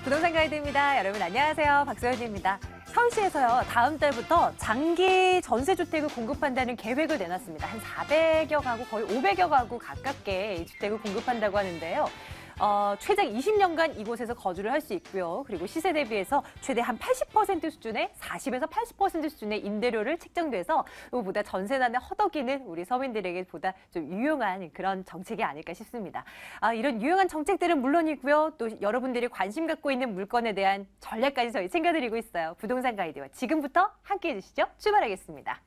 부동산 가이드입니다. 여러분 안녕하세요. 박소연입니다. 서울시에서요, 다음 달부터 장기 전세주택을 공급한다는 계획을 내놨습니다. 한 400여 가구, 거의 500여 가구 가깝게 이 주택을 공급한다고 하는데요. 최장 20년간 이곳에서 거주를 할 수 있고요. 그리고 시세 대비해서 최대 한 80% 수준의 40에서 80% 수준의 임대료를 책정돼서 보다 전세난에 허덕이는 우리 서민들에게 보다 좀 유용한 그런 정책이 아닐까 싶습니다. 이런 유용한 정책들은 물론이고요. 또 여러분들이 관심 갖고 있는 물건에 대한 전략까지 저희 챙겨드리고 있어요. 부동산 가이드와 지금부터 함께해 주시죠. 출발하겠습니다.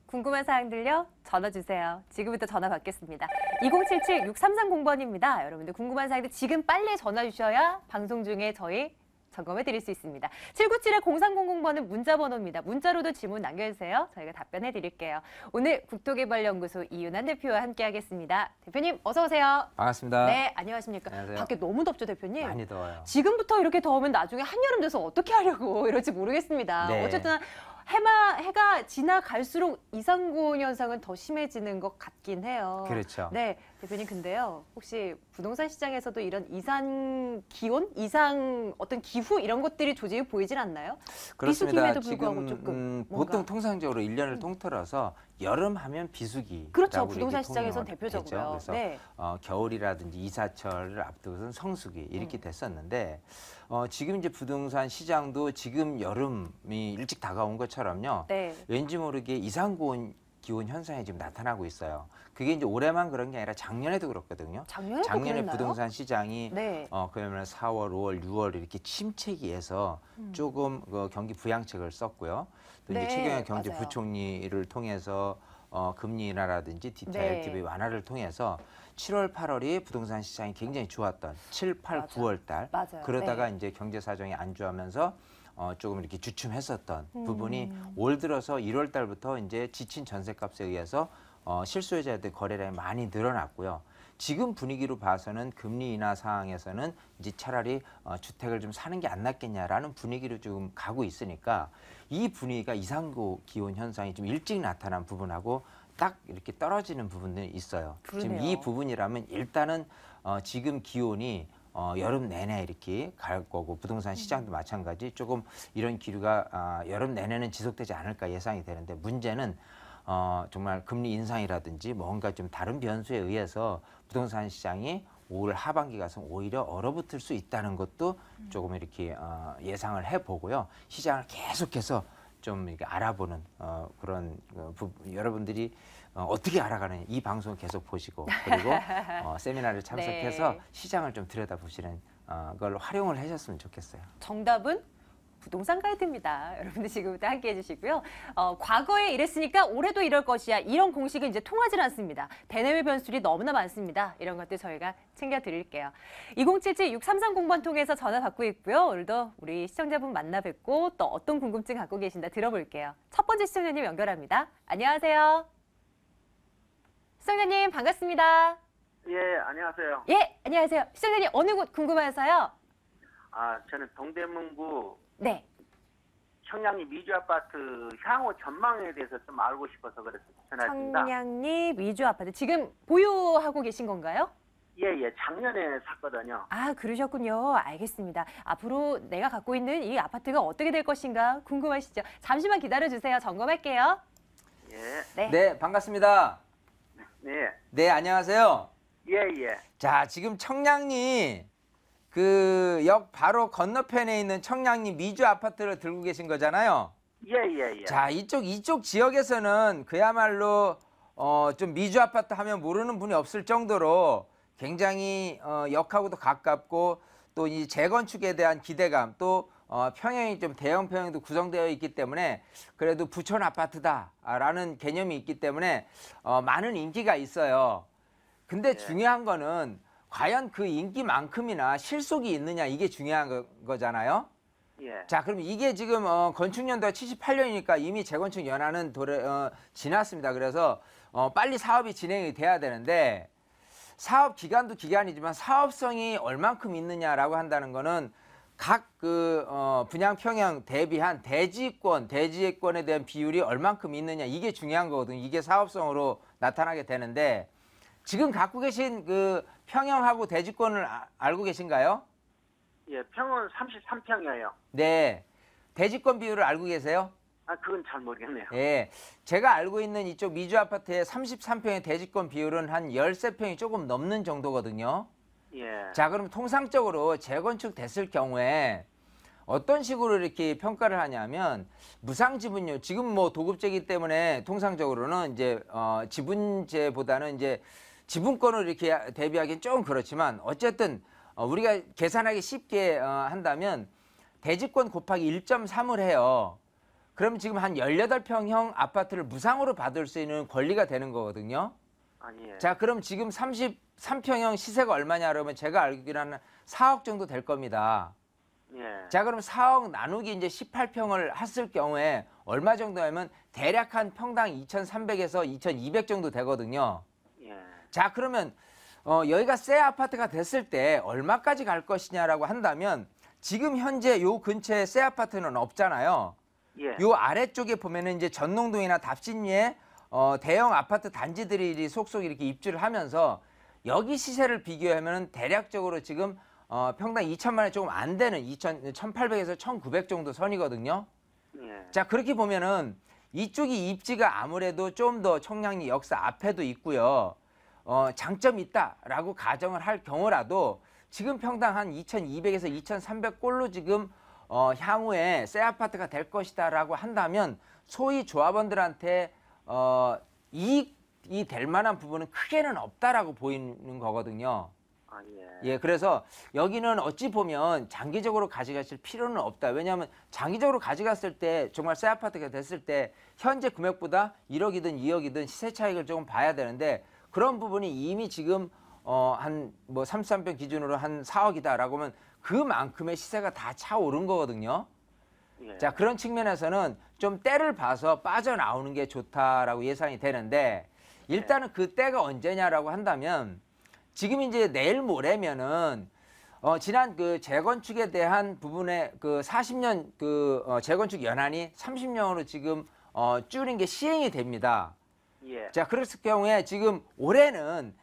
궁금한 사항들요? 전화 주세요. 지금부터 전화 받겠습니다. 2077-6330번입니다. 여러분들 궁금한 사항들 지금 빨리 전화 주셔야 방송 중에 저희 점검해 드릴 수 있습니다. 797-0300번은 문자 번호입니다. 문자로도 질문 남겨주세요. 저희가 답변해 드릴게요. 오늘 국토개발연구소 이윤환 대표와 함께 하겠습니다. 대표님 어서 오세요. 반갑습니다. 네, 안녕하십니까. 안녕하세요. 밖에 너무 덥죠, 대표님? 많이 더워요. 지금부터 이렇게 더우면 나중에 한여름 돼서 어떻게 하려고 이럴지 모르겠습니다. 네. 어쨌든 해가 지나갈수록 이상고온 현상은 더 심해지는 것 같긴 해요. 그렇죠. 네, 대표님 근데요. 혹시 부동산 시장에서도 이런 이상 기온, 이상 어떤 기후 이런 것들이 조짐이 보이질 않나요? 그렇습니다. 비수기임에도 불구하고 지금 조금 보통 통상적으로 1년을 통틀어서 여름 하면 비수기. 그렇죠. 부동산 시장에선 대표적으로요. 그래서 네. 겨울이라든지 이사철을 앞두고서는 성수기 이렇게 됐었는데 지금 이제 부동산 시장도 지금 여름이 일찍 다가온 것처럼요. 네. 왠지 모르게 이상 기온 현상이 지금 나타나고 있어요. 그게 이제 올해만 그런 게 아니라 작년에도 그렇거든요. 작년에 부동산 시장이 네. 그러면 4월, 5월, 6월 이렇게 침체기에서 조금 경기 부양책을 썼고요. 또 이제 네, 최경영 경제 맞아요. 부총리를 통해서 금리 인하라든지 DTI-LTV 네. 완화를 통해서 7월, 8월이 부동산 시장이 굉장히 좋았던 7, 8, 맞아. 9월 달. 맞아요. 그러다가 네. 이제 경제 사정이 안 좋아하면서 조금 이렇게 주춤했었던 부분이 올 들어서 1월 달부터 이제 지친 전셋값에 의해서 실수요자들 거래량이 많이 늘어났고요. 지금 분위기로 봐서는 금리 인하 상황에서는 이제 차라리 주택을 좀 사는 게 안 낫겠냐라는 분위기로 지금 가고 있으니까 이 분위기가 이상 기온 현상이 좀 일찍 나타난 부분하고 딱 이렇게 떨어지는 부분들이 있어요. 그러네요. 지금 이 부분이라면 일단은 지금 기온이 여름 내내 이렇게 갈 거고 부동산 시장도 마찬가지 조금 이런 기류가 여름 내내는 지속되지 않을까 예상이 되는데 문제는 정말 금리 인상이라든지 뭔가 좀 다른 변수에 의해서 부동산 시장이 올 하반기 가서 오히려 얼어붙을 수 있다는 것도 조금 이렇게 예상을 해보고요. 시장을 계속해서 좀 이렇게 알아보는 그런 여러분들이 어떻게 알아가는 이 방송을 계속 보시고 그리고 세미나를 참석해서 네. 시장을 좀 들여다보시는 걸 활용을 하셨으면 좋겠어요. 정답은 부동산 가이드입니다. 여러분들 지금부터 함께 해주시고요. 과거에 이랬으니까 올해도 이럴 것이야. 이런 공식은 이제 통하지 않습니다. 대내외 변수들이 너무나 많습니다. 이런 것들 저희가 챙겨드릴게요. 2077-6330번 통해서 전화 받고 있고요. 오늘도 우리 시청자분 만나 뵙고 또 어떤 궁금증 갖고 계신다 들어볼게요. 첫 번째 시청자님 연결합니다. 안녕하세요. 시청자님 반갑습니다. 예, 안녕하세요. 예, 안녕하세요. 시청자님 어느 곳 궁금해서요? 저는 동대문구 네. 청량리 미주 아파트 향후 전망에 대해서 좀 알고 싶어서 그래서 전화했습니다. 청량리 미주 아파트 지금 보유하고 계신 건가요? 예, 작년에 샀거든요. 아, 그러셨군요. 알겠습니다. 앞으로 내가 갖고 있는 이 아파트가 어떻게 될 것인가 궁금하시죠? 잠시만 기다려주세요. 점검할게요. 예, 네. 네, 반갑습니다. 네, 네, 안녕하세요. 예. 자, 지금 청량리 그 역 바로 건너편에 있는 청량리 미주 아파트를 들고 계신 거잖아요. 예. 자, 이쪽 지역에서는 그야말로 좀 미주 아파트 하면 모르는 분이 없을 정도로 굉장히 역하고도 가깝고 또 이 재건축에 대한 기대감 또 평형이 좀 대형 평형도 구성되어 있기 때문에 그래도 부촌 아파트다라는 개념이 있기 때문에 많은 인기가 있어요. 근데 중요한 거는 과연 그 인기만큼이나 실속이 있느냐 이게 중요한 거잖아요. 예. 자, 그럼 이게 지금 건축연도가 78년이니까 이미 재건축 연한은 지났습니다. 그래서 빨리 사업이 진행이 돼야 되는데 사업 기간도 기간이지만 사업성이 얼만큼 있느냐라고 한다는 거는 각 분양 평형 대비한 대지권에 대한 비율이 얼만큼 있느냐 이게 중요한 거거든요. 이게 사업성으로 나타나게 되는데 지금 갖고 계신 그 평형하고 대지권을 알고 계신가요? 예, 평은 33평이에요. 네. 대지권 비율을 알고 계세요? 아, 그건 잘 모르겠네요. 예. 제가 알고 있는 이쪽 미주 아파트의 33평의 대지권 비율은 한 13평이 조금 넘는 정도거든요. 예. 자, 그럼 통상적으로 재건축 됐을 경우에 어떤 식으로 이렇게 평가를 하냐면 무상지분율, 지금 뭐 도급제이기 때문에 통상적으로는 이제 지분제보다는 이제 지분권을 이렇게 대비하기는 좀 그렇지만 어쨌든 우리가 계산하기 쉽게 한다면 대지권 곱하기 1.3을 해요. 그럼 지금 한 18평형 아파트를 무상으로 받을 수 있는 권리가 되는 거거든요. 아, 예. 자, 그럼 지금 33평형 시세가 얼마냐 그러면 제가 알기로는 4억 정도 될 겁니다. 예. 자, 그럼 4억 나누기 이제 18평을 했을 경우에 얼마 정도 하면 대략 한 평당 2,300에서 2,200 정도 되거든요. 예. 자, 그러면 여기가 새 아파트가 됐을 때 얼마까지 갈 것이냐라고 한다면 지금 현재 요 근처에 새 아파트는 없잖아요. 예. 요 아래쪽에 보면은 이제 전농동이나 답신리에 대형 아파트 단지들이 속속 이렇게 입주를 하면서 여기 시세를 비교하면은 대략적으로 지금 평당 2천만 원 조금 안 되는 1,800에서 1,900 정도 선이거든요. 예. 자, 그렇게 보면은 이쪽이 입지가 아무래도 좀 더 청량리 역사 앞에도 있고요. 장점이 있다라고 가정을 할 경우라도 지금 평당 한 2,200에서 2,300 꼴로 지금 향후에 새 아파트가 될 것이다라고 한다면 소위 조합원들한테 이익이 될 만한 부분은 크게는 없다라고 보이는 거거든요. 아, 예. 예, 그래서 여기는 어찌 보면 장기적으로 가져가실 필요는 없다. 왜냐하면 장기적으로 가져갔을 때 정말 새 아파트가 됐을 때 현재 금액보다 1억이든 2억이든 시세 차익을 조금 봐야 되는데 그런 부분이 이미 지금 한 뭐 33평 기준으로 한 4억이다라고 하면 그만큼의 시세가 다 차오른 거거든요. 예. 자, 그런 측면에서는 좀 때를 봐서 빠져나오는 게 좋다라고 예상이 되는데 일단은 그 때가 언제냐라고 한다면 지금 이제 내일 모레면은 지난 그 재건축에 대한 부분에 그 40년 그 재건축 연한이 30년으로 지금 줄인 게 시행이 됩니다. 예. 자, 그랬을 경우에 지금 올해는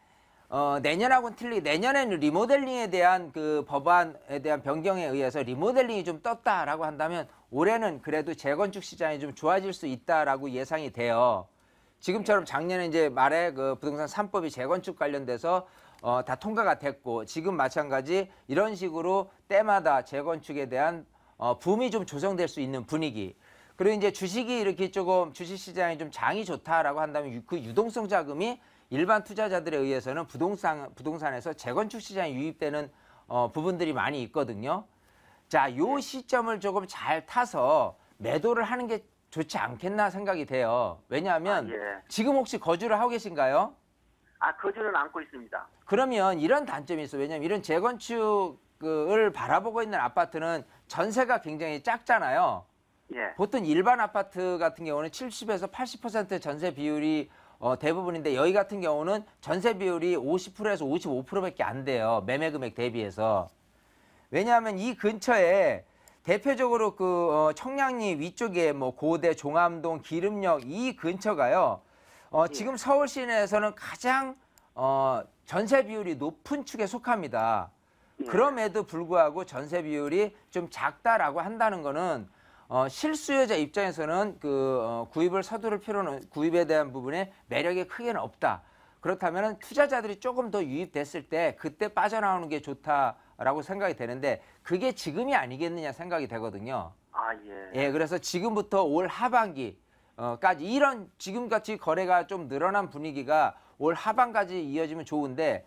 내년하고는 틀리게 내년에는 리모델링에 대한 그 법안에 대한 변경에 의해서 리모델링이 좀 떴다라고 한다면 올해는 그래도 재건축 시장이 좀 좋아질 수 있다라고 예상이 돼요. 지금처럼 작년에 이제 말에 그 부동산 3법이 재건축 관련돼서 다 통과가 됐고 지금 마찬가지 이런 식으로 때마다 재건축에 대한 붐이 좀 조성될 수 있는 분위기. 그리고 이제 주식이 이렇게 조금 주식시장이 좀 장이 좋다라고 한다면 그 유동성 자금이 일반 투자자들에 의해서는 부동산에서 재건축 시장에 유입되는 부분들이 많이 있거든요. 자, 요 시점을 조금 잘 타서 매도를 하는 게 좋지 않겠나 생각이 돼요. 왜냐하면 예. 지금 혹시 거주를 하고 계신가요? 아, 거주는 않고 있습니다. 그러면 이런 단점이 있어요. 왜냐하면 이런 재건축을 바라보고 있는 아파트는 전세가 굉장히 작잖아요. 예. 보통 일반 아파트 같은 경우는 70에서 80% 전세 비율이 대부분인데 여기 같은 경우는 전세 비율이 50%에서 55%밖에 안 돼요. 매매 금액 대비해서. 왜냐하면 이 근처에 대표적으로 그 청량리 위쪽에 뭐 고대, 종암동, 기름역 이 근처가요. 지금 서울 시내에서는 가장 전세 비율이 높은 축에 속합니다. 그럼에도 불구하고 전세 비율이 좀 작다라고 한다는 거는 실수요자 입장에서는 그 구입을 서두를 필요는 구입에 대한 부분에 매력이 크게는 없다. 그렇다면 투자자들이 조금 더 유입됐을 때 그때 빠져나오는 게 좋다라고 생각이 되는데 그게 지금이 아니겠느냐 생각이 되거든요. 아, 예. 예, 그래서 지금부터 올 하반기까지 이런 지금같이 거래가 좀 늘어난 분위기가 올 하반까지 이어지면 좋은데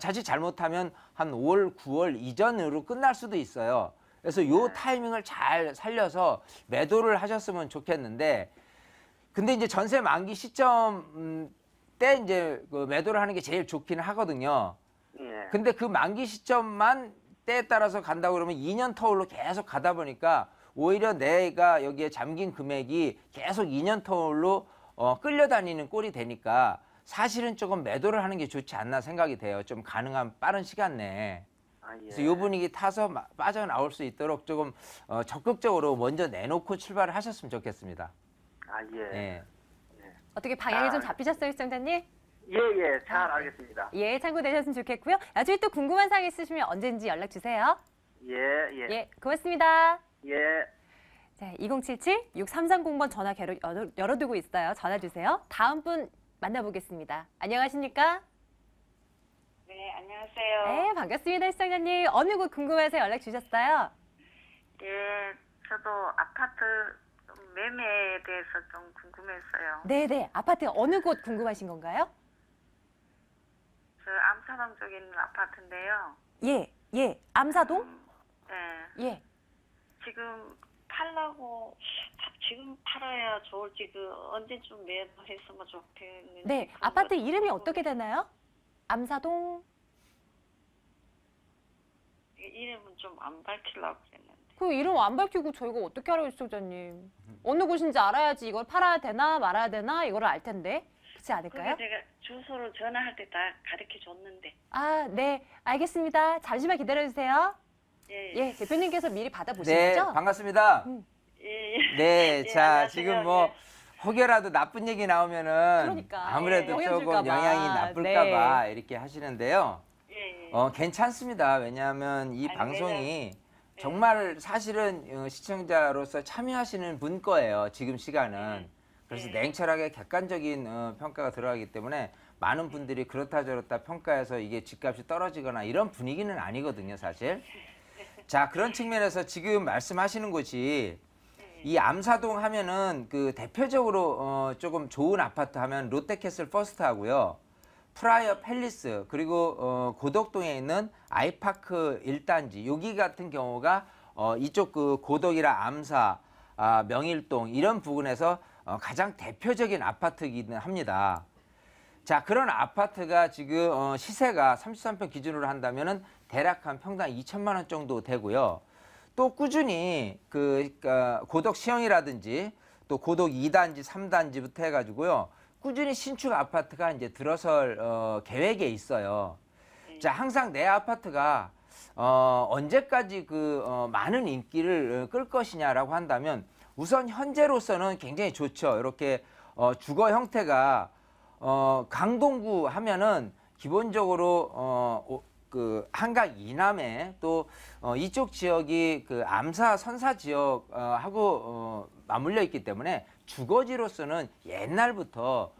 자칫 잘못하면 한 5월, 9월 이전으로 끝날 수도 있어요. 그래서 요 타이밍을 잘 살려서 매도를 하셨으면 좋겠는데 근데 이제 전세 만기 시점 때 이제 그 매도를 하는 게 제일 좋기는 하거든요. 예. 근데 그 만기 시점만 때에 따라서 간다고 그러면 2년 터울로 계속 가다 보니까 오히려 내가 여기에 잠긴 금액이 계속 2년 터울로 끌려다니는 꼴이 되니까 사실은 조금 매도를 하는 게 좋지 않나 생각이 돼요. 좀 가능한 빠른 시간 내에. 아, 예. 그래서 이 분위기 타서 빠져나올 수 있도록 조금 적극적으로 먼저 내놓고 출발을 하셨으면 좋겠습니다. 아, 예. 예. 어떻게 방향이 좀 잡히셨어요, 시청자님? 예, 예. 잘 알겠습니다. 예, 참고되셨으면 좋겠고요. 나중에 또 궁금한 사항 있으시면 언제든지 연락 주세요. 예, 예. 예, 고맙습니다. 예. 자, 2077-6330번 전화 열어두고 있어요. 전화 주세요. 다음 분 만나보겠습니다. 안녕하십니까? 네, 안녕하세요. 네, 반갑습니다, 시청자님. 어느 곳 궁금해서 연락 주셨어요? 예, 저도 아파트 매매에 대해서 좀 궁금했어요. 네네, 아파트 어느 곳 궁금하신 건가요? 저 암사동 쪽에 있는 아파트인데요. 예, 예, 암사동? 예, 예. 지금 팔라고 지금 팔아야 좋을지 언제쯤 매도했으면 좋겠는지. 네, 아파트 이름이 어떻게 되나요? 암사동? 이름은 좀 안 밝히려고 했는데. 그 이름 안 밝히고 저희가 어떻게 알아요, 시청자님? 어느 곳인지 알아야지 이걸 팔아야 되나 말아야 되나 이거를 알 텐데. 그렇지 않을까요? 그게 제가 주소를 전화할 때 다 가르쳐 줬는데. 아, 네, 알겠습니다. 잠시만 기다려주세요. 예, 예, 대표님께서 미리 받아보신 네, 거죠? 반갑습니다. 예, 예. 네, 예, 자, 안녕하세요. 지금 뭐 예. 혹여라도 나쁜 얘기 나오면은 그러니까. 아무래도 영향 조금 줄까 봐. 영향이 나쁠까봐 이렇게 하시는데요. 예, 예. 괜찮습니다. 왜냐하면 이 아니, 방송이 정말 사실은 시청자로서 참여하시는 분 거예요. 지금 시간은. 그래서 냉철하게 객관적인 평가가 들어가기 때문에 많은 분들이 그렇다 저렇다 평가해서 이게 집값이 떨어지거나 이런 분위기는 아니거든요, 사실. 자, 그런 측면에서 지금 말씀하시는 곳이 이 암사동 하면은 그 대표적으로 조금 좋은 아파트 하면 롯데캐슬 퍼스트 하고요. 프라이어 팰리스 그리고 고덕동에 있는 아이파크 1단지 여기 같은 경우가 이쪽 그 고덕이랑 암사, 명일동 이런 부분에서 가장 대표적인 아파트이기는 합니다. 자, 그런 아파트가 지금 시세가 33평 기준으로 한다면은 대략 한 평당 2천만 원 정도 되고요. 또 꾸준히 고덕 시형이라든지 또 고덕 2단지, 3단지부터 해가지고요. 꾸준히 신축 아파트가 이제 들어설 계획에 있어요. 자, 항상 내 아파트가 언제까지 많은 인기를 끌 것이냐라고 한다면 우선 현재로서는 굉장히 좋죠. 이렇게 주거 형태가 강동구 하면은 기본적으로 한강 이남에 또 이쪽 지역이 암사 선사 지역하고 맞물려 있기 때문에 주거지로서는 옛날부터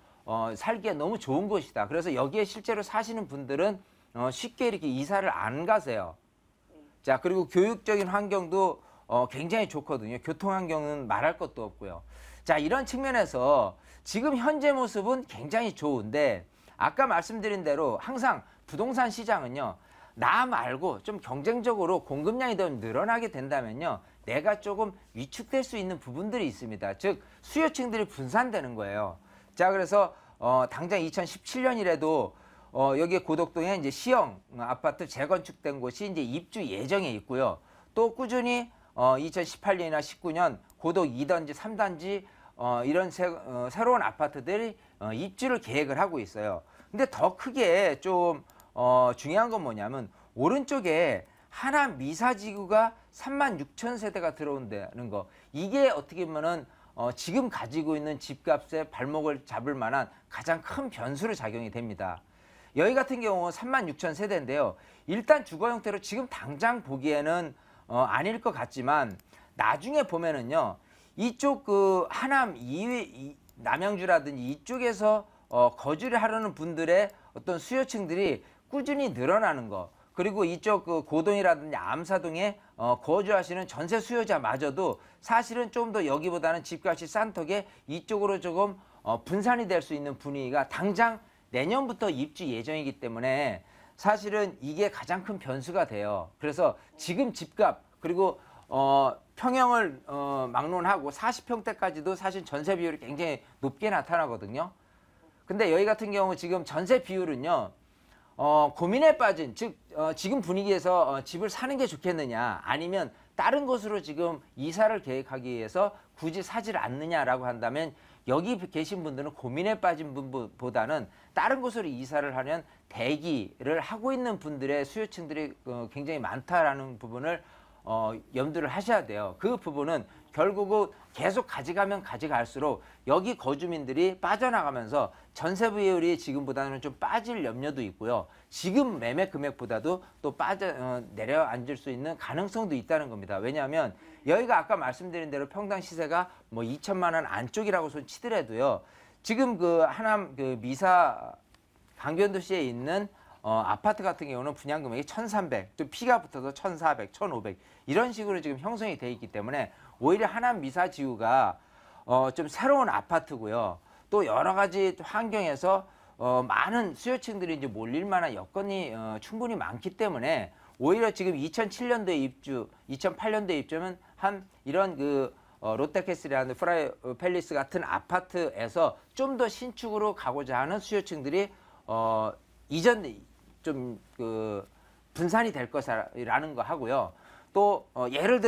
살기에 너무 좋은 곳이다. 그래서 여기에 실제로 사시는 분들은 쉽게 이렇게 이사를 안 가세요. 자, 그리고 교육적인 환경도 굉장히 좋거든요. 교통 환경은 말할 것도 없고요. 자, 이런 측면에서 지금 현재 모습은 굉장히 좋은데 아까 말씀드린 대로 항상 부동산 시장은요. 나 말고 좀 경쟁적으로 공급량이 더 늘어나게 된다면요. 내가 조금 위축될 수 있는 부분들이 있습니다. 즉 수요층들이 분산되는 거예요. 자, 그래서 당장 2017년이라도 여기 고덕동에 이제 시형 아파트 재건축된 곳이 이제 입주 예정에 있고요. 또 꾸준히 2018년이나 19년 고덕 2단지, 3단지 이런 새로운 아파트들이 입주를 계획을 하고 있어요. 근데 더 크게 좀 중요한 건 뭐냐면 오른쪽에 하남 미사지구가 36,000세대가 들어온다는 거. 이게 어떻게 보면은 지금 가지고 있는 집값에 발목을 잡을 만한 가장 큰 변수로 작용이 됩니다. 여기 같은 경우 36,000세대인데요. 일단 주거 형태로 지금 당장 보기에는 아닐 것 같지만 나중에 보면은요. 이쪽 하남 남양주라든지 이쪽에서 거주를 하려는 분들의 어떤 수요층들이 꾸준히 늘어나는 거. 그리고 이쪽 고동이라든지 암사동에 거주하시는 전세 수요자마저도 사실은 좀 더 여기보다는 집값이 싼 턱에 이쪽으로 조금 분산이 될 수 있는 분위기가 당장 내년부터 입주 예정이기 때문에 사실은 이게 가장 큰 변수가 돼요. 그래서 지금 집값 그리고 평형을 막론하고 40평대까지도 사실 전세 비율이 굉장히 높게 나타나거든요. 근데 여기 같은 경우 지금 전세 비율은요. 고민에 빠진 즉 지금 분위기에서 집을 사는 게 좋겠느냐 아니면 다른 곳으로 지금 이사를 계획하기 위해서 굳이 사질 않느냐라고 한다면 여기 계신 분들은 고민에 빠진 분보다는 다른 곳으로 이사를 하면 대기를 하고 있는 분들의 수요층들이 굉장히 많다라는 부분을 염두를 하셔야 돼요. 그 부분은 결국은 계속 가져가면 가져갈수록 여기 거주민들이 빠져나가면서 전세 부여율이 지금보다는 좀 빠질 염려도 있고요. 지금 매매 금액보다도 또 내려앉을 수 있는 가능성도 있다는 겁니다. 왜냐하면 여기가 아까 말씀드린 대로 평당 시세가 뭐 2천만 원 안쪽이라고 손 치더라도요. 지금 그 하남 그 미사 강변도시에 있는 아파트 같은 경우는 분양 금액이 1,300, 또 피가 붙어서 1,400, 1,500 이런 식으로 지금 형성이 돼 있기 때문에 오히려 하남 미사지구가 좀 새로운 아파트고요. 또 여러 가지 환경에서 많은 수요층들이 이제 몰릴 만한 여건이 충분히 많기 때문에 오히려 지금 2007년도에 입주, 2008년도에 입주면 한 이런 그 롯데캐슬이라는 프라이 팰리스 같은 아파트에서 좀 더 신축으로 가고자 하는 수요층들이 이전 좀 그 분산이 될 것이라는 거 하고요. 또 예를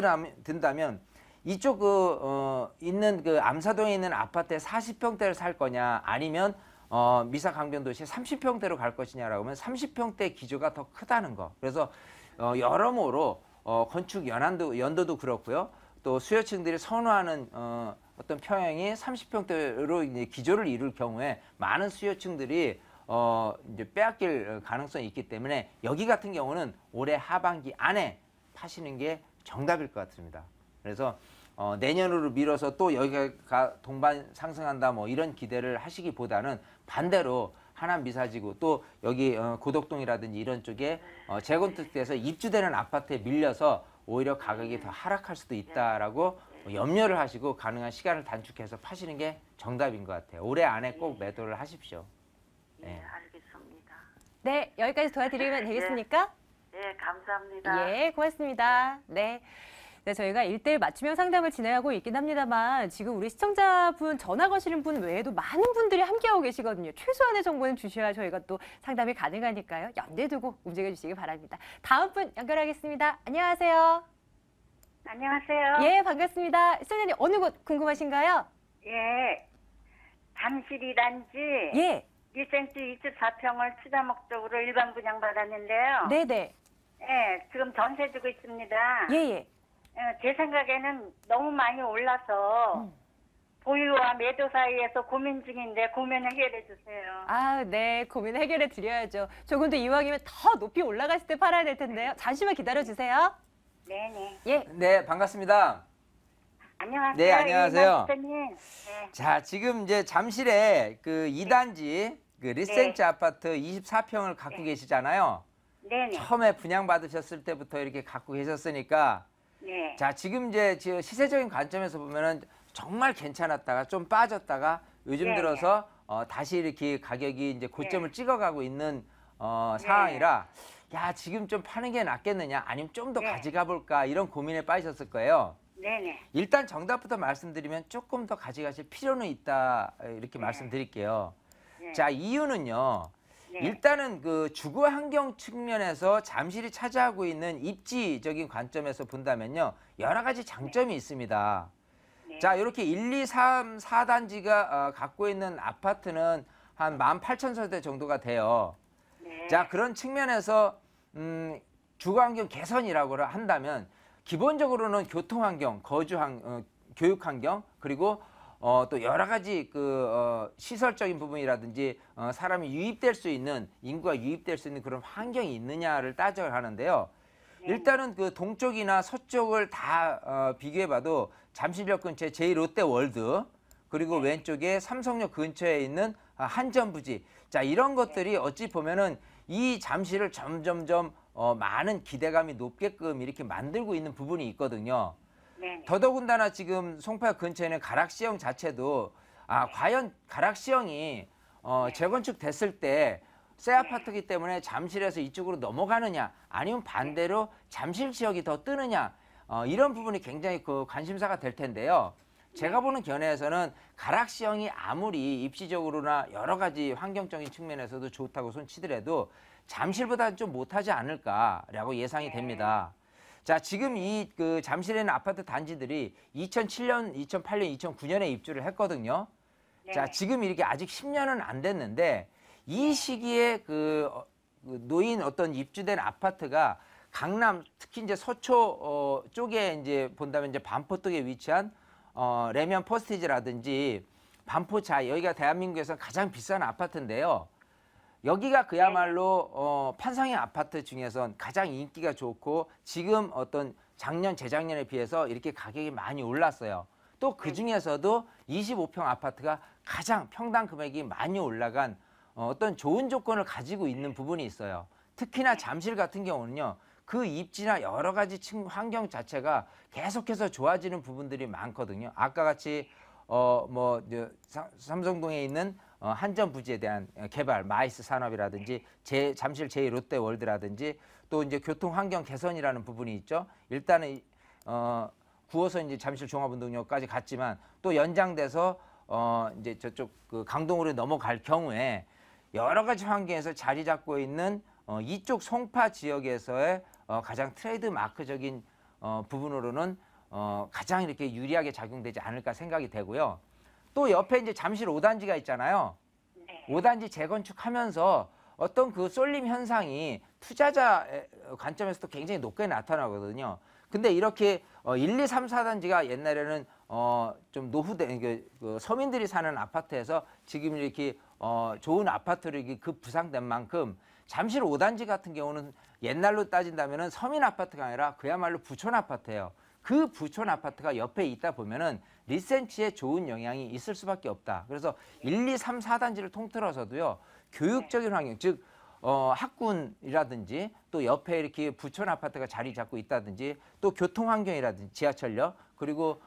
든다면 이쪽 있는 그 암사동에 있는 아파트에 40평대를 살 거냐 아니면 미사 강변도시에 30평대로 갈 것이냐라고 하면 30평대 기조가 더 크다는 거. 그래서 여러모로 건축 연도도 그렇고요. 또 수요층들이 선호하는 어떤 평형이 30평대로 이제 기조를 이룰 경우에 많은 수요층들이 이제 빼앗길 가능성이 있기 때문에 여기 같은 경우는 올해 하반기 안에 파시는 게 정답일 것 같습니다. 그래서 내년으로 미뤄서 또 여기가 동반 상승한다 뭐 이런 기대를 하시기보다는 반대로 하남 미사지구 또 여기 고덕동이라든지 이런 쪽에 재건축돼서 입주되는 아파트에 밀려서 오히려 가격이 더 하락할 수도 있다라고 염려를 하시고 가능한 시간을 단축해서 파시는 게 정답인 것 같아요. 올해 안에 꼭 매도를 하십시오. 네, 알겠습니다. 네, 여기까지 도와드리면 되겠습니까? 네, 감사합니다. 예, 고맙습니다. 네. 네, 저희가 1대1 맞춤형 상담을 진행하고 있긴 합니다만 지금 우리 시청자분 전화 거시는 분 외에도 많은 분들이 함께하고 계시거든요. 최소한의 정보는 주셔야 저희가 또 상담이 가능하니까요. 염두에 두고 움직여 주시기 바랍니다. 다음 분 연결하겠습니다. 안녕하세요. 안녕하세요. 예, 반갑습니다. 시청자님 어느 곳 궁금하신가요? 예. 잠실 2단지 예. 1cm 24평을 투자 목적으로 일반 분양 받았는데요. 네네. 예, 지금 전세 주고 있습니다. 예예. 제 생각에는 너무 많이 올라서 보유와 매도 사이에서 고민 중인데 고민 해결해 주세요. 아, 네. 고민 해결해 드려야죠. 조금 더 이왕이면 더 높이 올라갔을 때 팔아야 될 텐데요. 잠시만 기다려 주세요. 네네. 예. 네, 반갑습니다. 안녕하세요. 네, 안녕하세요. 네. 자, 지금 이제 잠실에 그 2단지 그 리센츠 아파트 24평을 갖고 계시잖아요. 네네. 처음에 분양 받으셨을 때부터 이렇게 갖고 계셨으니까 네. 자, 지금 이제 시세적인 관점에서 보면은 정말 괜찮았다가 좀 빠졌다가 요즘 네, 들어서 다시 이렇게 가격이 이제 고점을 찍어가고 있는 상황이라 야, 지금 좀 파는 게 낫겠느냐 아니면 좀 더 네. 가져가 볼까 이런 고민에 빠지셨을 거예요. 네네. 일단 정답부터 말씀드리면 조금 더 가져가실 필요는 있다 이렇게 말씀드릴게요. 네. 자, 이유는요. 네. 일단은 그 주거 환경 측면에서 잠실이 차지하고 있는 입지적인 관점에서 본다면요. 여러 가지 장점이 있습니다. 네. 자, 이렇게 1, 2, 3, 4단지가 갖고 있는 아파트는 한 18,000세대 정도가 돼요. 네. 자, 그런 측면에서 주거 환경 개선이라고 한다면 기본적으로는 교통 환경, 교육 환경, 그리고 또 여러 가지 시설적인 부분이라든지 사람이 유입될 수 있는 인구가 유입될 수 있는 그런 환경이 있느냐를 따져야 하는데요. 일단은 그 동쪽이나 서쪽을 다 비교해봐도 잠실역 근처에 제2롯데월드 그리고 왼쪽에 삼성역 근처에 있는 한전부지 자 이런 것들이 어찌 보면은 이 잠실을 점점점 많은 기대감이 높게끔 이렇게 만들고 있는 부분이 있거든요. 네. 더더군다나 지금 송파 근처에는 가락시형 자체도 과연 가락시형이 재건축 됐을 때 새 아파트이기 때문에 잠실에서 이쪽으로 넘어가느냐 아니면 반대로 잠실 지역이 더 뜨느냐 이런 부분이 굉장히 그 관심사가 될 텐데요. 제가 보는 견해에서는 가락시형이 아무리 입지적으로나 여러 가지 환경적인 측면에서도 좋다고 손치더라도 잠실보다는 좀 못하지 않을까라고 예상이 됩니다. 자, 지금 이 잠실에 있는 아파트 단지들이 2007년, 2008년, 2009년에 입주를 했거든요. 네. 자, 지금 이렇게 아직 10년은 안 됐는데 이 시기에 그 노인 어떤 입주된 아파트가 강남 특히 이제 서초 쪽에 이제 본다면 이제 반포동에 위치한 레면 퍼스티지라든지 반포자 여기가 대한민국에서 가장 비싼 아파트인데요. 여기가 그야말로 판상형 아파트 중에선 가장 인기가 좋고 지금 어떤 작년 재작년에 비해서 이렇게 가격이 많이 올랐어요. 또 그 중에서도 25평 아파트가 가장 평당 금액이 많이 올라간 어떤 좋은 조건을 가지고 있는 부분이 있어요. 특히나 잠실 같은 경우는요. 그 입지나 여러 가지 환경 자체가 계속해서 좋아지는 부분들이 많거든요. 아까 같이 삼성동에 있는 한전 부지에 대한 개발, 마이스 산업이라든지 잠실 제2롯데월드라든지 또 이제 교통 환경 개선이라는 부분이 있죠. 일단은 9호선 이제 잠실 종합운동역까지 갔지만 또 연장돼서 이제 저쪽 그 강동으로 넘어갈 경우에 여러 가지 환경에서 자리 잡고 있는 이쪽 송파 지역에서의 가장 트레이드 마크적인 부분으로는 가장 이렇게 유리하게 작용되지 않을까 생각이 되고요. 또 옆에 이제 잠실 5단지가 있잖아요. 네. 5단지 재건축하면서 어떤 그 쏠림 현상이 투자자 관점에서도 굉장히 높게 나타나거든요. 근데 이렇게 1, 2, 3, 4단지가 옛날에는 좀 노후된 그 서민들이 사는 아파트에서 지금 이렇게 좋은 아파트로 이렇게 급부상된 만큼 잠실 5단지 같은 경우는 옛날로 따진다면은 서민 아파트가 아니라 그야말로 부촌 아파트예요. 그 부촌 아파트가 옆에 있다 보면은 리센치에 좋은 영향이 있을 수밖에 없다. 그래서 1, 2, 3, 4단지를 통틀어서도요. 교육적인 환경, 즉 학군이라든지 또 옆에 이렇게 부촌 아파트가 자리 잡고 있다든지 또 교통 환경이라든지 지하철역 그리고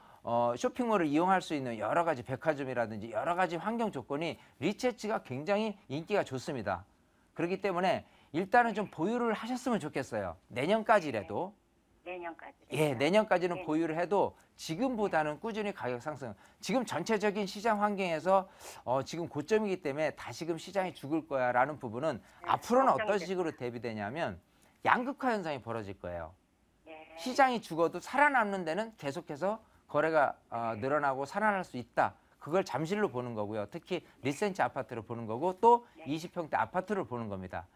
쇼핑몰을 이용할 수 있는 여러 가지 백화점이라든지 여러 가지 환경 조건이 리체치가 굉장히 인기가 좋습니다. 그렇기 때문에 일단은 좀 보유를 하셨으면 좋겠어요. 내년까지라도. 내년까지. 예, 내년까지는 보유를 해도 지금보다는 꾸준히 가격 상승. 지금 전체적인 시장 환경에서 지금 고점이기 때문에 다시금 시장이 죽을 거야라는 부분은 앞으로는 어떤 식으로 대비되냐면 양극화 현상이 벌어질 거예요. 시장이 죽어도 살아남는 데는 계속해서 거래가 늘어나고 살아날 수 있다. 그걸 잠실로 보는 거고요. 특히 리센치 아파트로 보는 거고 또 20평대 아파트를 보는 겁니다.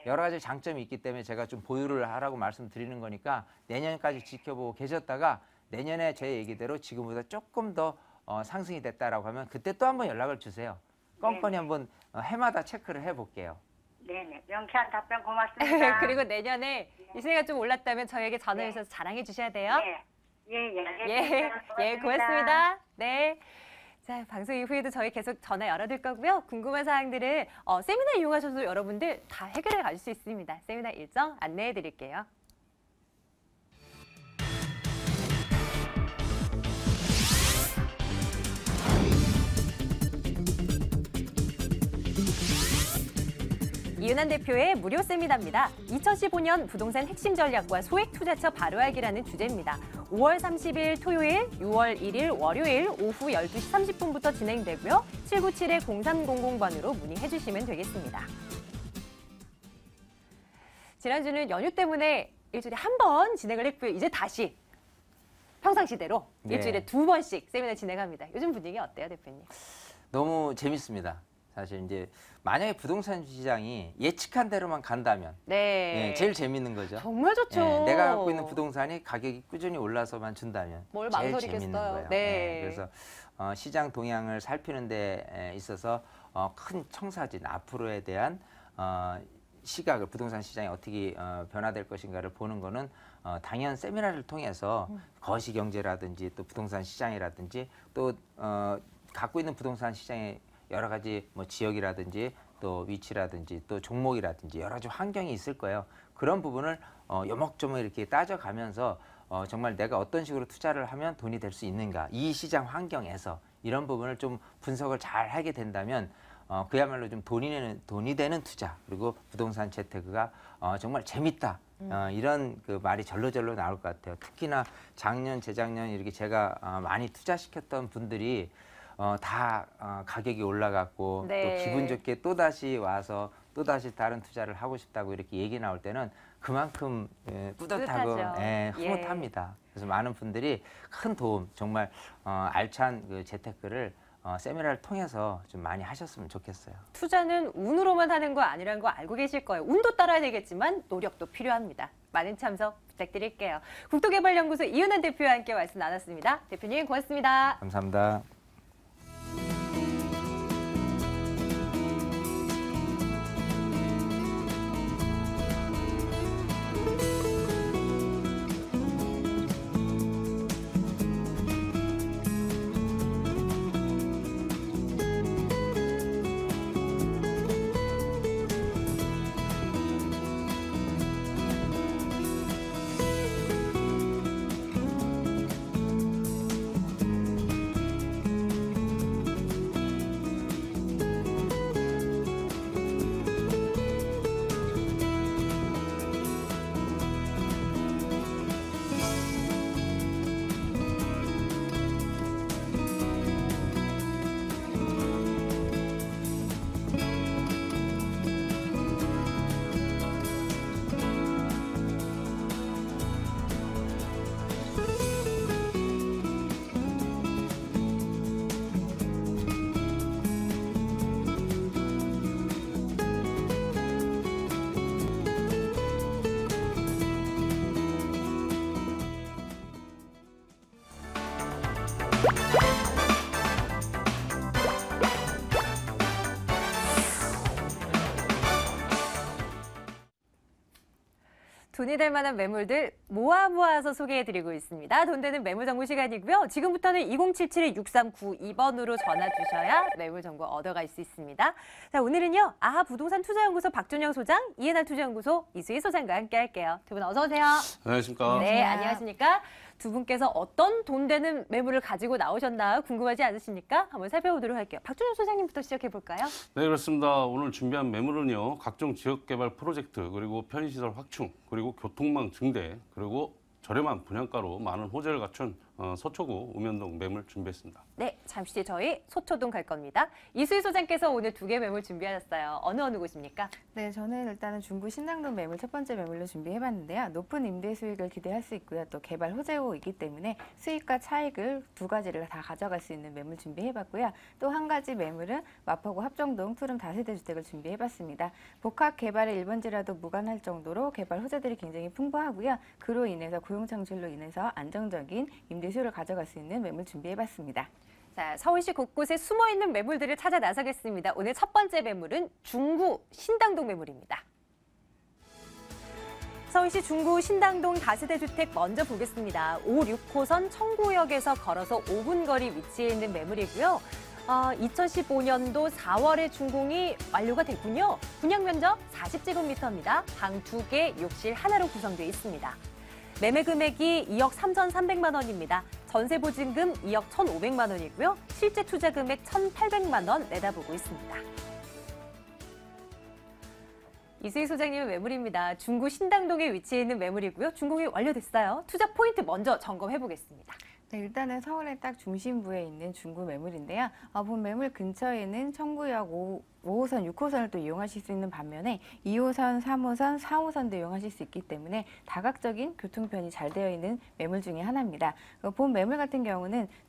여러 가지 장점이 있기 때문에 제가 좀 보유를 하라고 말씀드리는 거니까 내년까지 지켜보고 계셨다가 내년에 제 얘기대로 지금보다 조금 더 상승이 됐다라고 하면 그때 또 한번 연락을 주세요. 껌껌이 한번 해마다 체크를 해볼게요. 네네. 명쾌한 답변 고맙습니다. 그리고 내년에 이세가 좀 올랐다면 저에게 전화해 주셔서 자랑해 주셔야 돼요. 네. 예, 고맙습니다. 네. 자, 방송 이후에도 저희 계속 전화 열어둘 거고요. 궁금한 사항들은 세미나 이용하셔서 여러분들 다 해결해 가실 수 있습니다. 세미나 일정 안내해 드릴게요. 이은한 대표의 무료 세미나입니다. 2015년 부동산 핵심 전략과 소액 투자처 바로 알기라는 주제입니다. 5월 30일 토요일, 6월 1일 월요일 오후 12시 30분부터 진행되고요. 797-0300번으로 문의해 주시면 되겠습니다. 지난주는 연휴 때문에 일주일에 한 번 진행을 했고요. 이제 다시 평상시대로 일주일에 2번씩 세미나 진행합니다. 요즘 분위기 어때요, 대표님? 너무 재밌습니다. 사실 이제 만약에 부동산 시장이 예측한 대로만 간다면 네. 제일 재밌는 거죠. 정말 좋죠. 내가 갖고 있는 부동산이 가격이 꾸준히 올라서만 준다면 뭘 제일 망설이겠어요. 재밌는 거예요. 네. 그래서 시장 동향을 살피는 데 있어서 큰 청사진 앞으로에 대한 시각을 부동산 시장이 어떻게 변화될 것인가를 보는 거는 당연 세미나를 통해서 거시경제라든지 또 부동산 시장이라든지 또 갖고 있는 부동산 시장의 여러 가지 뭐 지역이라든지 또 위치라든지 또 종목이라든지 여러 가지 환경이 있을 거예요. 그런 부분을 요목조목 이렇게 따져가면서 정말 내가 어떤 식으로 투자를 하면 돈이 될 수 있는가 이 시장 환경에서 이런 부분을 좀 분석을 잘 하게 된다면 그야말로 좀 돈이 되는 투자 그리고 부동산 재테크가 정말 재밌다. 이런 그 말이 절로절로 나올 것 같아요. 특히나 작년, 재작년 이렇게 제가 많이 투자시켰던 분들이 다 가격이 올라갔고 네. 또 기분 좋게 또다시 와서 또다시 다른 투자를 하고 싶다고 이렇게 얘기 나올 때는 그만큼 뿌듯하고 흐뭇합니다. 그래서 많은 분들이 큰 도움, 정말 알찬 그 재테크를 세미나를 통해서 좀 많이 하셨으면 좋겠어요. 투자는 운으로만 하는 거 아니라는 거 알고 계실 거예요. 운도 따라야 되겠지만 노력도 필요합니다. 많은 참석 부탁드릴게요. 국토개발연구소 이은환 대표와 함께 말씀 나눴습니다. 대표님 고맙습니다. 감사합니다. 돈이 될 만한 매물들 모아서 소개해드리고 있습니다. 돈 되는 매물 정보 시간이고요. 지금부터는 2077-6392번으로 전화 주셔야 매물 정보 얻어갈 수 있습니다. 자, 오늘은요. 아하 부동산 투자연구소 박준영 소장, 이해날 투자연구소 이수희 소장과 함께 할게요. 두 분 어서 오세요. 안녕하십니까. 네, 안녕하십니까. 두 분께서 어떤 돈 되는 매물을 가지고 나오셨나 궁금하지 않으십니까? 한번 살펴보도록 할게요. 박준영 소장님부터 시작해볼까요? 네, 그렇습니다. 오늘 준비한 매물은요. 각종 지역개발 프로젝트, 그리고 편의시설 확충, 그리고 교통망 증대, 그리고 저렴한 분양가로 많은 호재를 갖춘 서초구 우면동 매물 준비했습니다. 네, 잠시 뒤에 저희 소초동 갈 겁니다. 이수희 소장께서 오늘 2개 매물 준비하셨어요. 어느 곳입니까? 네, 저는 일단은 중구 신당동 매물 첫 번째 매물로 준비해봤는데요. 높은 임대 수익을 기대할 수 있고요. 또 개발 호재고 있기 때문에 수익과 차익을 두 가지를 다 가져갈 수 있는 매물 준비해봤고요. 또 한 가지 매물은 마포구 합정동 푸름 다세대 주택을 준비해봤습니다. 복합 개발의 1번지라도 무관할 정도로 개발 호재들이 굉장히 풍부하고요. 그로 인해서 고용 창출로 인해서 안정적인 임대 수요를 가져갈 수 있는 매물 준비해봤습니다. 자, 서울시 곳곳에 숨어있는 매물들을 찾아 나서겠습니다. 오늘 첫 번째 매물은 중구 신당동 매물입니다. 서울시 중구 신당동 다세대 주택 먼저 보겠습니다. 5, 6호선 청구역에서 걸어서 5분 거리 위치해 있는 매물이고요. 2015년도 4월에 준공이 완료가 됐군요. 분양 면적 40제곱미터입니다. 방 2개, 욕실 하나로 구성되어 있습니다. 매매 금액이 2억 3,300만 원입니다. 전세 보증금 2억 1,500만 원이고요. 실제 투자 금액 1,800만 원 내다보고 있습니다. 이수희 소장님의 매물입니다. 중구 신당동에 위치해 있는 매물이고요. 준공이 완료됐어요. 투자 포인트 먼저 점검해 보겠습니다. 네, 일단은 서울의 딱 중심부에 있는 중구 매물인데요. 본 매물 근처에는 청구역 5호선, 6호선을 또 이용하실 수 있는 반면에 2호선, 3호선, 4호선도 이용하실 수 있기 때문에 다각적인 교통편이 잘 되어 있는 매물 중에 하나입니다. 본 매물 같은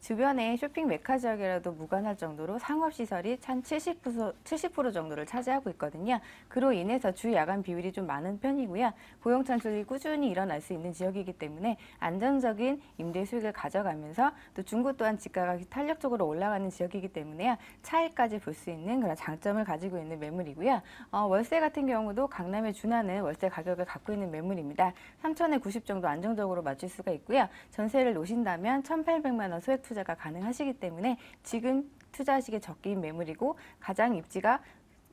주변에 쇼핑 메카 지역이라도 무관할 정도로 상업시설이 한 70% 정도를 차지하고 있거든요. 그로 인해서 주 야간 비율이 좀 많은 편이고요. 고용 창출이 꾸준히 일어날 수 있는 지역이기 때문에 안정적인 임대 수익을 가져가면서 또 중구 또한 집가가 탄력적으로 올라가는 지역이기 때문에요. 차익까지 볼 수 있는 그런 장점을 가지고 있는 매물이고요. 월세 같은 경우도 강남에 준하는 월세 가격을 갖고 있는 매물입니다. 3천에 90 정도 안정적으로 맞출 수가 있고요. 전세를 놓으신다면 1,800만 원 소액 투자가 가능하시기 때문에 지금 투자하시기에 적기인 매물이고 가장 입지가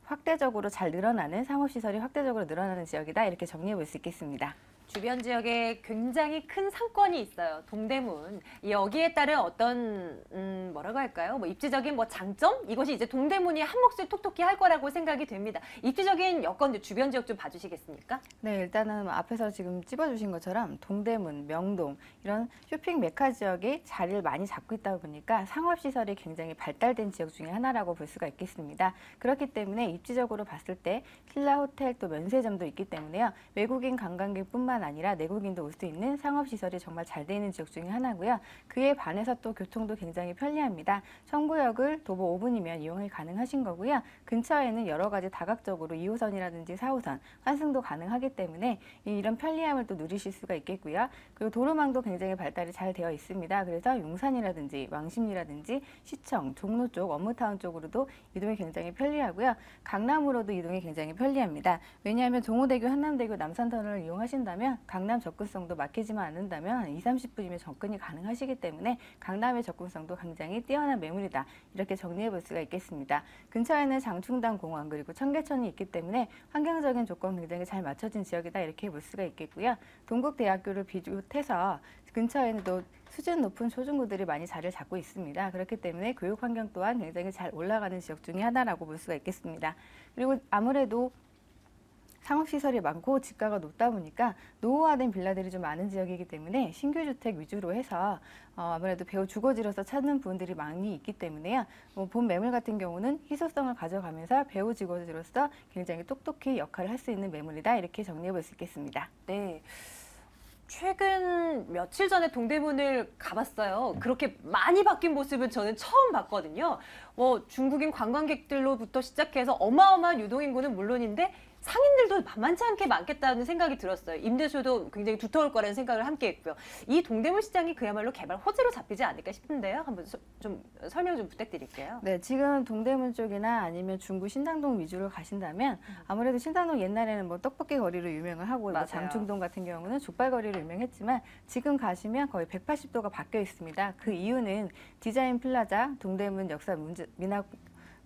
확대적으로 잘 늘어나는 상업시설이 확대적으로 늘어나는 지역이다. 이렇게 정리해 볼 수 있겠습니다. 주변 지역에 굉장히 큰 상권이 있어요. 동대문. 여기에 따른 어떤 뭐라고 할까요? 입지적인 장점? 이것이 이제 동대문이 한 몫을 톡톡히 할 거라고 생각이 됩니다. 입지적인 여건들 주변 지역 좀 봐주시겠습니까? 네, 일단은 앞에서 지금 찝어주신 것처럼 동대문, 명동 이런 쇼핑 메카 지역이 자리를 많이 잡고 있다 보니까 상업시설이 굉장히 발달된 지역 중에 하나라고 볼 수가 있겠습니다. 그렇기 때문에 입지적으로 봤을 때 킬라 호텔 또 면세점도 있기 때문에요. 외국인 관광객뿐만 지역뿐만 아니라 내국인도 올 수 있는 상업시설이 정말 잘 돼 있는 지역 중에 하나고요. 그에 반해서 또 교통도 굉장히 편리합니다. 청구역을 도보 5분이면 이용이 가능하신 거고요. 근처에는 여러 가지 다각적으로 2호선이라든지 4호선 환승도 가능하기 때문에 이런 편리함을 또 누리실 수가 있겠고요. 그리고 도로망도 굉장히 발달이 잘 되어 있습니다. 그래서 용산이라든지 왕십리라든지 시청, 종로 쪽, 업무타운 쪽으로도 이동이 굉장히 편리하고요. 강남으로도 이동이 굉장히 편리합니다. 왜냐하면 동호대교, 한남대교, 남산터널을 이용하신다면 강남 접근성도 막히지만 않는다면 한 20-30분이면 접근이 가능하시기 때문에 강남의 접근성도 굉장히 뛰어난 매물이다. 이렇게 정리해 볼 수가 있겠습니다. 근처에는 장충당 공원 그리고 청계천이 있기 때문에 환경적인 조건 굉장히 잘 맞춰진 지역이다. 이렇게 볼 수가 있겠고요. 동국대학교를 비롯해서 근처에는 또 수준 높은 초중고들이 많이 자리를 잡고 있습니다. 그렇기 때문에 교육 환경 또한 굉장히 잘 올라가는 지역 중에 하나라고 볼 수가 있겠습니다. 그리고 아무래도 상업시설이 많고 집가가 높다 보니까 노후화된 빌라들이 좀 많은 지역이기 때문에 신규 주택 위주로 해서 아무래도 배우 주거지로서 찾는 분들이 많이 있기 때문에요. 본 매물 같은 경우는 희소성을 가져가면서 배우 주거지로서 굉장히 똑똑히 역할을 할 수 있는 매물이다. 이렇게 정리해 볼 수 있겠습니다. 네. 최근 며칠 전에 동대문을 가봤어요. 그렇게 많이 바뀐 모습은 저는 처음 봤거든요. 중국인 관광객들로부터 시작해서 어마어마한 유동인구는 물론인데 상인들도 만만치 않게 많겠다는 생각이 들었어요. 임대수도 굉장히 두터울 거라는 생각을 함께 했고요. 이 동대문 시장이 그야말로 개발 호재로 잡히지 않을까 싶은데요. 한번 좀 설명 좀 부탁드릴게요. 네, 지금 동대문 쪽이나 아니면 중구 신당동 위주로 가신다면 아무래도 신당동 옛날에는 뭐 떡볶이 거리로 유명을 하고 뭐 장충동 같은 경우는 족발 거리로 유명했지만 지금 가시면 거의 180도가 바뀌어 있습니다. 그 이유는 디자인 플라자, 동대문 역사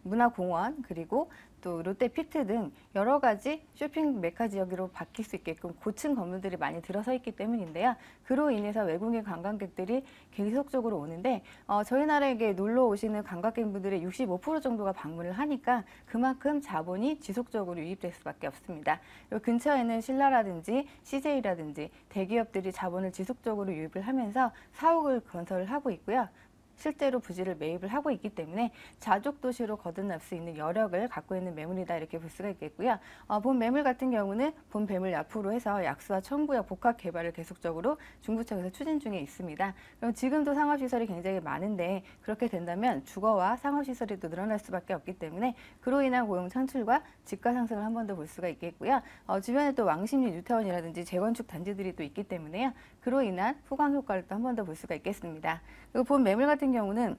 문화공원 그리고 또 롯데피트 등 여러 가지 쇼핑 메카 지역으로 바뀔 수 있게끔 고층 건물들이 많이 들어서 있기 때문인데요. 그로 인해서 외국인 관광객들이 계속적으로 오는데 저희 나라에 놀러 오시는 관광객분들의 65% 정도가 방문을 하니까 그만큼 자본이 지속적으로 유입될 수밖에 없습니다. 근처에는 신라라든지 CJ라든지 대기업들이 자본을 지속적으로 유입을 하면서 사옥을 건설을 하고 있고요. 실제로 부지를 매입을 하고 있기 때문에 자족 도시로 거듭날 수 있는 여력을 갖고 있는 매물이다. 이렇게 볼 수가 있겠고요. 본 매물 같은 경우는 본 매물 야프로 해서 약수와 청구역 복합 개발을 계속적으로 중부청에서 추진 중에 있습니다. 그럼 지금도 상업시설이 굉장히 많은데 그렇게 된다면 주거와 상업시설이 또 늘어날 수밖에 없기 때문에 그로 인한 고용 창출과 집가 상승을 한 번 더 볼 수가 있겠고요. 주변에 또 왕십리 뉴타운이라든지 재건축 단지들이 또 있기 때문에요. 그로 인한 후광 효과를 또 한 번 더 볼 수가 있겠습니다. 그리고 본 매물 같은 경우는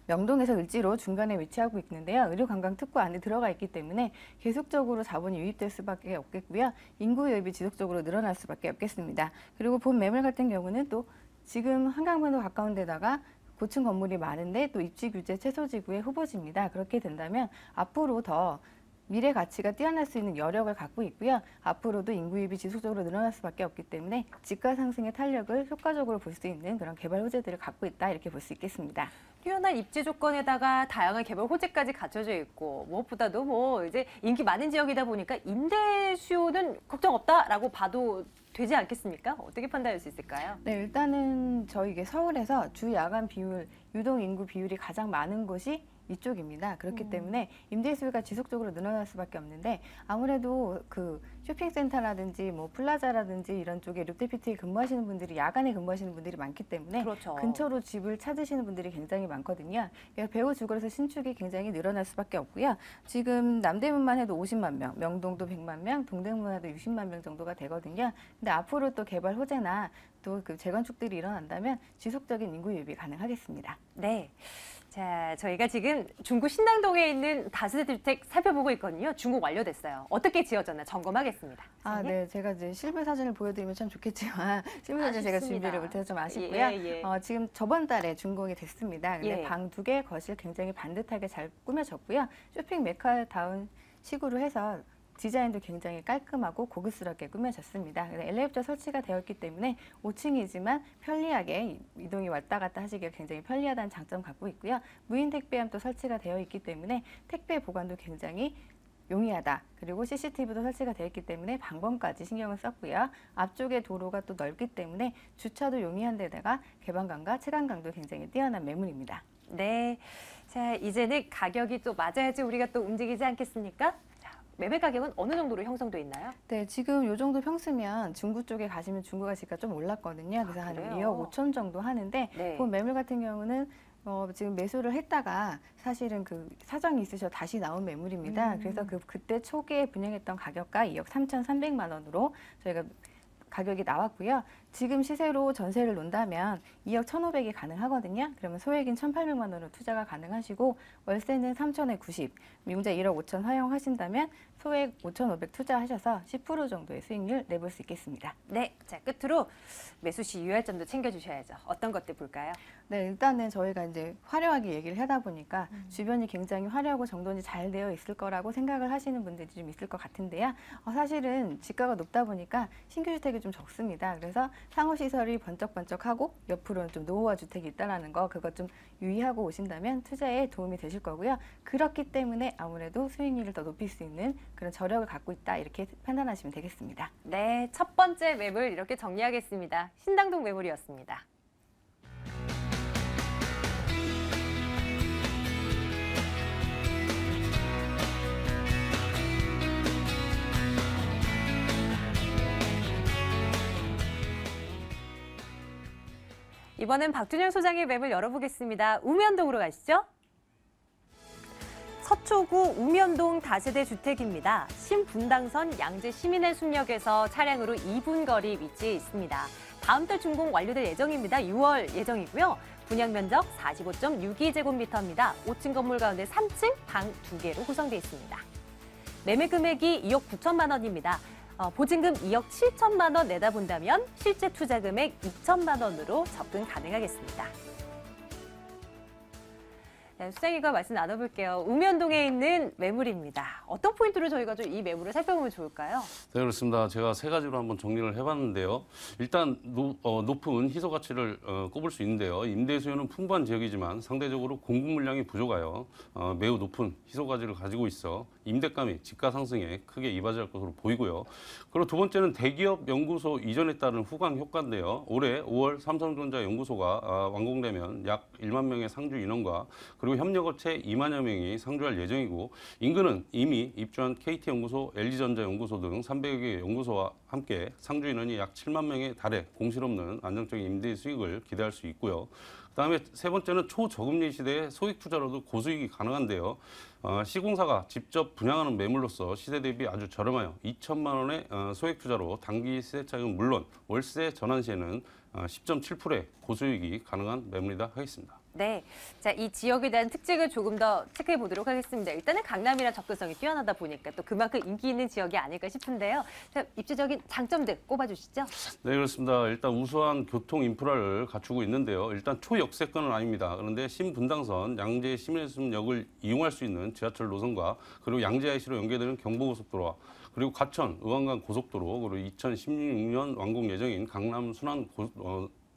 명동에서 을지로 중간에 위치하고 있는데요. 의료관광특구 안에 들어가 있기 때문에 계속적으로 자본이 유입될 수밖에 없겠고요. 인구 유입이 지속적으로 늘어날 수밖에 없겠습니다. 그리고 본 매물 같은 경우는 또 지금 한강변도 가까운 데다가 고층 건물이 많은데 또 입지 규제 최소지구의 후보지입니다. 그렇게 된다면 앞으로 더 미래 가치가 뛰어날 수 있는 여력을 갖고 있고요. 앞으로도 인구 유입이 지속적으로 늘어날 수밖에 없기 때문에 집가 상승의 탄력을 효과적으로 볼 수 있는 그런 개발 호재들을 갖고 있다. 이렇게 볼 수 있겠습니다. 뛰어난 입지 조건에다가 다양한 개발 호재까지 갖춰져 있고 무엇보다도 이제 인기 많은 지역이다 보니까 임대 수요는 걱정 없다라고 봐도 되지 않겠습니까? 어떻게 판단할 수 있을까요? 네, 일단은 저희 서울에서 주 야간 비율, 유동 인구 비율이 가장 많은 곳이 이쪽입니다. 그렇기 때문에 임대 수요가 지속적으로 늘어날 수밖에 없는데 아무래도 그 쇼핑센터라든지 뭐 플라자라든지 이런 쪽에 롯데피트에 근무하시는 분들이 야간에 근무하시는 분들이 많기 때문에 그렇죠. 근처로 집을 찾으시는 분들이 굉장히 많거든요. 그래서 배우 주거에서 신축이 굉장히 늘어날 수밖에 없고요. 지금 남대문만 해도 50만 명, 명동도 100만 명, 동대문만 해도 60만 명 정도가 되거든요. 근데 앞으로 또 개발 호재나 또 그 재건축들이 일어난다면 지속적인 인구 유입이 가능하겠습니다. 네. 자, 저희가 지금 중구 신당동에 있는 다세대 주택 살펴보고 있거든요. 준공 완료됐어요. 어떻게 지어졌나 점검하겠습니다. 네. 제가 이제 실물 사진을 보여드리면 참 좋겠지만 실물 사진 제가 준비를 못해서 좀 아쉽고요. 예. 지금 저번 달에 준공이 됐습니다. 근데 방 2개, 거실 굉장히 반듯하게 잘 꾸며졌고요. 쇼핑 메카다운 식으로 해서 디자인도 굉장히 깔끔하고 고급스럽게 꾸며졌습니다. 엘리베이터 설치가 되었기 때문에 5층이지만 편리하게 이동이 왔다 갔다 하시기가 굉장히 편리하다는 장점 갖고 있고요. 무인 택배함도 설치가 되어 있기 때문에 택배 보관도 굉장히 용이하다. 그리고 CCTV도 설치가 되어 있기 때문에 방범까지 신경을 썼고요. 앞쪽에 도로가 또 넓기 때문에 주차도 용이한 데다가 개방감과 체감감도 굉장히 뛰어난 매물입니다. 네. 자, 이제는 가격이 또 맞아야지 우리가 또 움직이지 않겠습니까? 매매 가격은 어느 정도로 형성돼 있나요? 네, 지금 요 정도 평수면 중구 쪽에 가시면 중구가 지가 좀 올랐거든요. 그래서 한 그래요? 2억 5천 정도 하는데 네. 본 매물 같은 경우는 지금 매수를 했다가 사실은 그 사정이 있으셔 다시 나온 매물입니다. 그래서 그때 초기에 분양했던 가격가 2억 3,300만 원으로 저희가 가격이 나왔고요. 지금 시세로 전세를 논다면 2억 1,500이 가능하거든요. 그러면 소액인 1,800만 원으로 투자가 가능하시고 월세는 3천에 90, 융자 1억 5천 허용하신다면 소액 5,500 투자하셔서 10% 정도의 수익률 내볼 수 있겠습니다. 네, 자 끝으로 매수 시 유의할 점도 챙겨주셔야죠. 어떤 것들 볼까요? 네, 일단은 저희가 이제 화려하게 얘기를 하다 보니까 주변이 굉장히 화려하고 정돈이 잘 되어 있을 거라고 생각을 하시는 분들이 좀 있을 것 같은데요. 사실은 지가가 높다 보니까 신규 주택이 좀 적습니다. 그래서 상호 시설이 번쩍번쩍하고 옆으로는 좀 노후화 주택이 있다라는 거 그것 좀 유의하고 오신다면 투자에 도움이 되실 거고요. 그렇기 때문에 아무래도 수익률을 더 높일 수 있는 그런 저력을 갖고 있다 이렇게 판단하시면 되겠습니다. 네, 첫 번째 매물 이렇게 정리하겠습니다. 신당동 매물이었습니다. 이번엔 박준영 소장의 매물 열어보겠습니다. 우면동으로 가시죠. 서초구 우면동 다세대 주택입니다. 신분당선 양재 시민의 숲역에서 차량으로 2분 거리 위치해 있습니다. 다음 달 준공 완료될 예정입니다. 6월 예정이고요. 분양 면적 45.62제곱미터입니다. 5층 건물 가운데 3층 방 2개로 구성되어 있습니다. 매매 금액이 2억 9천만 원입니다. 보증금 2억 7천만 원 내다 본다면 실제 투자 금액 2천만 원으로 접근 가능하겠습니다. 네, 수장님과 말씀 나눠볼게요. 우면동에 있는 매물입니다. 어떤 포인트로 저희가 좀 이 매물을 살펴보면 좋을까요? 네, 그렇습니다. 제가 세 가지로 한번 정리를 해봤는데요. 일단 높은 희소 가치를 꼽을 수 있는데요. 임대 수요는 풍부한 지역이지만 상대적으로 공급 물량이 부족하여 매우 높은 희소 가치를 가지고 있어 임대감이 집가 상승에 크게 이바지할 것으로 보이고요. 그리고 두 번째는 대기업 연구소 이전에 따른 후광 효과인데요. 올해 5월 삼성전자 연구소가 완공되면 약 1만 명의 상주 인원과 그리고 협력업체 2만여 명이 상주할 예정이고 인근은 이미 입주한 KT연구소, LG전자 연구소 등 300여 개의 연구소와 함께 상주 인원이 약 7만 명에 달해 공실 없는 안정적인 임대 수익을 기대할 수 있고요. 그다음에 세 번째는 초저금리 시대에 소액 투자로도 고수익이 가능한데요. 시공사가 직접 분양하는 매물로서 시세 대비 아주 저렴하여 2천만 원의 소액 투자로 단기 시세 차익은 물론 월세 전환 시에는 10.7%의 고수익이 가능한 매물이다 하겠습니다. 네, 자, 이 지역에 대한 특징을 조금 더 체크해 보도록 하겠습니다. 일단은 강남이랑 접근성이 뛰어나다 보니까 또 그만큼 인기 있는 지역이 아닐까 싶은데요. 자, 입지적인 장점들 꼽아주시죠. 네, 그렇습니다. 일단 우수한 교통 인프라를 갖추고 있는데요. 일단 초역세권은 아닙니다. 그런데 신분당선 양재 시민의숲역을 이용할 수 있는 지하철 노선과 그리고 양재 IC로 연계되는 경부고속도로와 그리고 과천 의왕간 고속도로 그리고 2016년 완공 예정인 강남 순환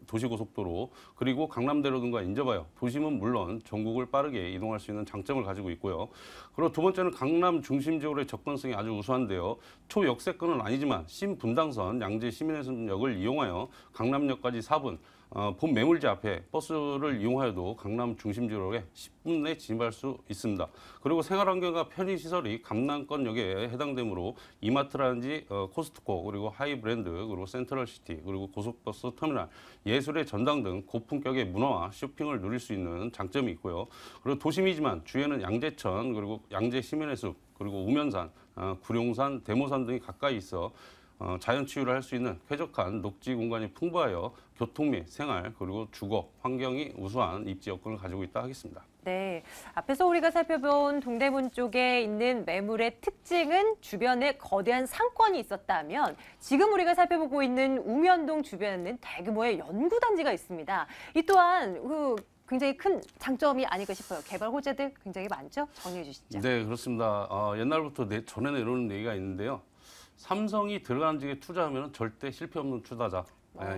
도시고속도로 그리고 강남대로 등과 인접하여 도심은 물론 전국을 빠르게 이동할 수 있는 장점을 가지고 있고요. 그리고 두 번째는 강남 중심 지역으로의 접근성이 아주 우수한데요. 초역세권은 아니지만 신분당선 양재 시민의숲역을 이용하여 강남역까지 4분 본 매물지 앞에 버스를 이용하여도 강남 중심 지역에 10분 내 진입할 수 있습니다. 그리고 생활환경과 편의시설이 강남권역에 해당되므로 이마트라든지 코스트코 그리고 하이브랜드 그리고 센트럴시티 그리고 고속버스 터미널 예술의 전당 등 고품격의 문화와 쇼핑을 누릴 수 있는 장점이 있고요. 그리고 도심이지만 주에는 양재천 그리고 양재 시민의 숲 그리고 우면산, 구룡산, 대모산 등이 가까이 있어 자연 치유를 할 수 있는 쾌적한 녹지 공간이 풍부하여 교통 및 생활 그리고 주거 환경이 우수한 입지 여건을 가지고 있다 하겠습니다. 네, 앞에서 우리가 살펴본 동대문 쪽에 있는 매물의 특징은 주변에 거대한 상권이 있었다면 지금 우리가 살펴보고 있는 우면동 주변에는 대규모의 연구단지가 있습니다. 이 또한 굉장히 큰 장점이 아닐까 싶어요. 개발 호재들 굉장히 많죠? 정리해 주시죠. 네, 그렇습니다. 옛날부터 전해 내려오는 얘기가 있는데요. 삼성이 들어가는 지에 투자하면 절대 실패 없는 투자자.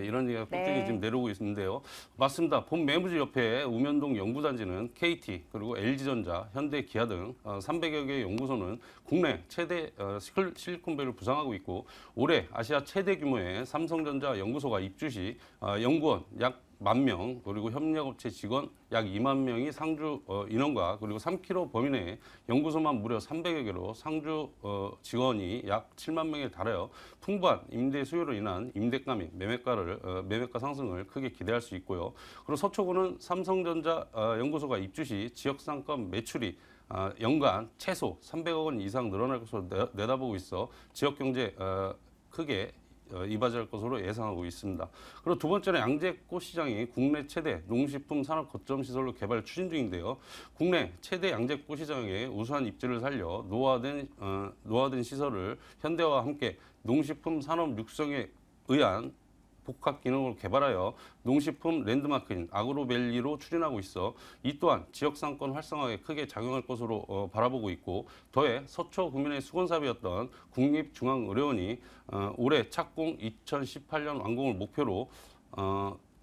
이런 얘기가 꾸준히 네. 지금 내려오고 있는데요. 맞습니다. 본 매물지 옆에 우면동 연구단지는 KT 그리고 LG전자, 현대기아 등 300여 개의 연구소는 국내 최대 실리콘밸리를 부상하고 있고 올해 아시아 최대 규모의 삼성전자 연구소가 입주 시 연구원 약 만 명, 그리고 협력업체 직원 약 2만 명이 상주 인원과 그리고 3km 범위 내에 연구소만 무려 300여 개로 상주 직원이 약 7만 명에 달하여 풍부한 임대 수요로 인한 임대가 및 매매가 상승을 크게 기대할 수 있고요. 그리고 서초구는 삼성전자 연구소가 입주 시 지역 상권 매출이 연간 최소 300억 원 이상 늘어날 것으로 내다보고 있어 지역 경제 크게 이바지할 것으로 예상하고 있습니다. 그리고 두 번째는 양재꽃 시장이 국내 최대 농식품 산업 거점 시설로 개발 추진 중인데요. 국내 최대 양재꽃 시장의 우수한 입지를 살려 노화된 시설을 현대화와 함께 농식품 산업 육성에 의한 복합 기능을 개발하여 농식품 랜드마크인 아그로밸리로 추진하고 있어 이 또한 지역 상권 활성화에 크게 작용할 것으로 바라보고 있고, 더해 서초 구민의 수건사업이었던 국립중앙의료원이 올해 착공 2018년 완공을 목표로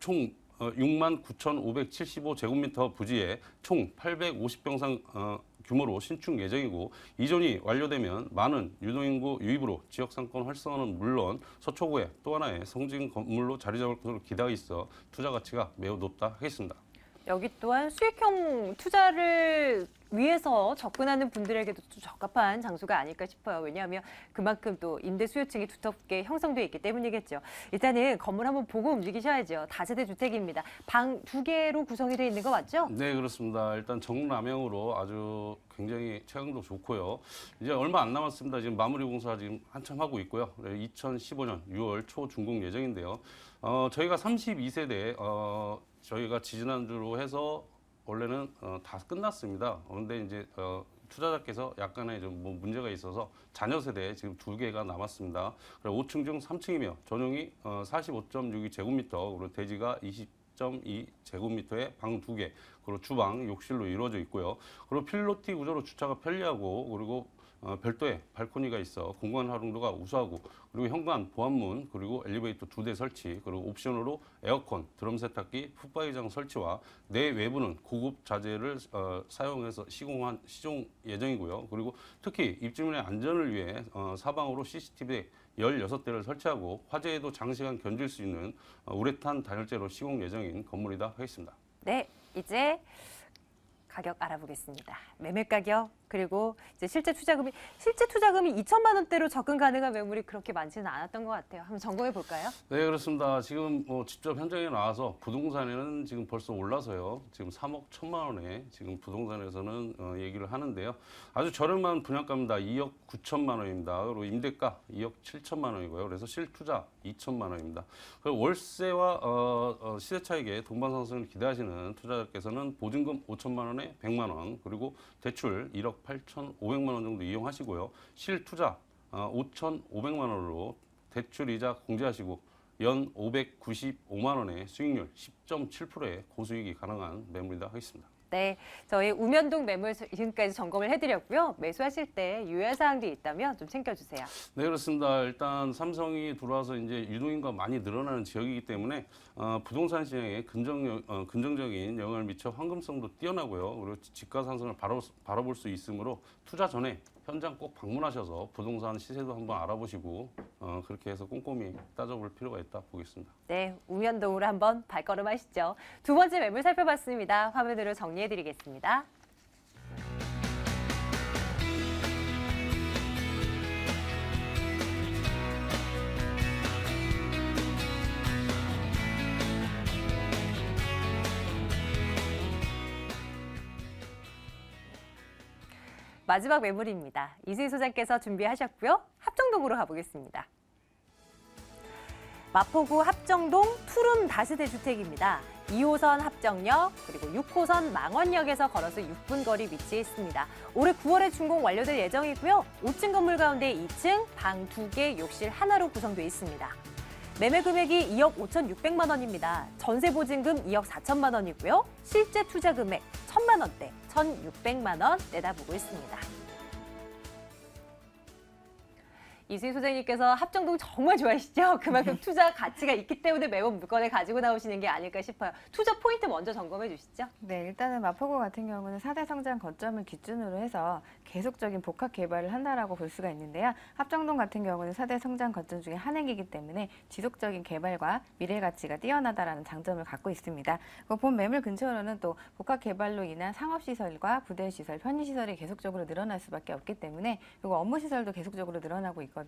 총 69,575제곱미터 부지에 총 850병상 규모로 신축 예정이고, 이전이 완료되면 많은 유동인구 유입으로 지역 상권 활성화는 물론 서초구의 또 하나의 성진 건물로 자리 잡을 것으로 기대가 있어 투자 가치가 매우 높다 하겠습니다. 여기 또한 수익형 투자를 위해서 접근하는 분들에게도 좀 적합한 장소가 아닐까 싶어요. 왜냐하면 그만큼 또 임대 수요층이 두텁게 형성되어 있기 때문이겠죠. 일단은 건물 한번 보고 움직이셔야죠. 다세대 주택입니다. 방 2개로 구성이 되어 있는 거 맞죠? 네, 그렇습니다. 일단 정남형으로 아주 굉장히 채광도 좋고요. 이제 얼마 안 남았습니다. 지금 마무리 공사 지금 한참 하고 있고요. 2015년 6월 초 준공 예정인데요. 저희가 32세대 저희가 지지난주로 해서 원래는 다 끝났습니다. 그런데 이제 투자자께서 약간의 좀 문제가 있어서 자녀 세대에 지금 2개가 남았습니다. 5층 중 3층이며 전용이 45.62제곱미터, 그리고 대지가 20.2제곱미터에 방 2개, 그리고 주방, 욕실로 이루어져 있고요. 그리고 필로티 구조로 주차가 편리하고, 그리고 별도의 발코니가 있어 공간 활용도가 우수하고, 그리고 현관, 보안문, 그리고 엘리베이터 2대 설치, 그리고 옵션으로 에어컨, 드럼 세탁기, 풋바이장 설치와 내외부는 고급 자재를 사용해서 시종 예정이고요. 그리고 특히 입주민의 안전을 위해 사방으로 CCTV 16대를 설치하고 화재에도 장시간 견딜 수 있는 우레탄 단열재로 시공 예정인 건물이다 하겠습니다. 네, 이제 가격 알아보겠습니다. 매매 가격, 그리고 이제 실제 투자금이 2천만 원대로 접근 가능한 매물이 그렇게 많지는 않았던 것 같아요. 한번 점검해 볼까요? 네, 그렇습니다. 지금 직접 현장에 나와서 부동산에는 지금 벌써 올라서요. 지금 3억 1천만 원에 지금 부동산에서는 얘기를 하는데요. 아주 저렴한 분양가입니다. 2억 9천만 원입니다. 그리고 임대가 2억 7천만 원이고요. 그래서 실투자 2천만 원입니다. 그리고 월세와 시세 차익에 동반 상승을 기대하시는 투자자께서는 보증금 5천만 원에 100만 원, 그리고 대출 1억 8,500만 원 정도 이용하시고요. 실투자 5,500만 원으로 대출이자 공제하시고 연 595만 원의 수익률 10.7%의 고수익이 가능한 매물이다 하겠습니다. 네, 저희 우면동 매물 지금까지 점검을 해드렸고요. 매수하실 때 유의사항도 있다면 좀 챙겨주세요. 네, 그렇습니다. 일단 삼성이 들어와서 이제 유동인구가 많이 늘어나는 지역이기 때문에 부동산 시장에 긍정적인 영향을 미쳐 황금성도 뛰어나고요. 그리고 지가 상승을 바라볼 수 있으므로 투자 전에 현장 꼭 방문하셔서 부동산 시세도 한번 알아보시고 그렇게 해서 꼼꼼히 따져볼 필요가 있다 보겠습니다. 네, 우면동으로 한번 발걸음하시죠. 두 번째 매물 살펴봤습니다. 화면으로 정리해드리겠습니다. 마지막 매물입니다. 이수희 소장께서 준비하셨고요. 합정동으로 가보겠습니다. 마포구 합정동 투룸 다세대 주택입니다. 2호선 합정역, 그리고 6호선 망원역에서 걸어서 6분 거리 위치해 있습니다. 올해 9월에 준공 완료될 예정이고요. 5층 건물 가운데 2층, 방 2개, 욕실 하나로 구성되어 있습니다. 매매 금액이 2억 5,600만 원입니다. 전세 보증금 2억 4천만 원이고요. 실제 투자 금액 1,000만 원대, 1,600만 원 내다보고 있습니다. 이수희 소장님께서 합정동 정말 좋아하시죠? 그만큼 투자 가치가 있기 때문에 매번 물건을 가지고 나오시는 게 아닐까 싶어요. 투자 포인트 먼저 점검해 주시죠. 네, 일단은 마포구 같은 경우는 4대 성장 거점을 기준으로 해서 계속적인 복합 개발을 한다라고 볼 수가 있는데요. 합정동 같은 경우는 4대 성장 거점 중에 한 핵이기 때문에 지속적인 개발과 미래 가치가 뛰어나다라는 장점을 갖고 있습니다. 본 매물 근처로는 또 복합 개발로 인한 상업시설과 부대시설, 편의시설이 계속적으로 늘어날 수밖에 없기 때문에 그리고 업무시설도 계속적으로 늘어나고 있거든요.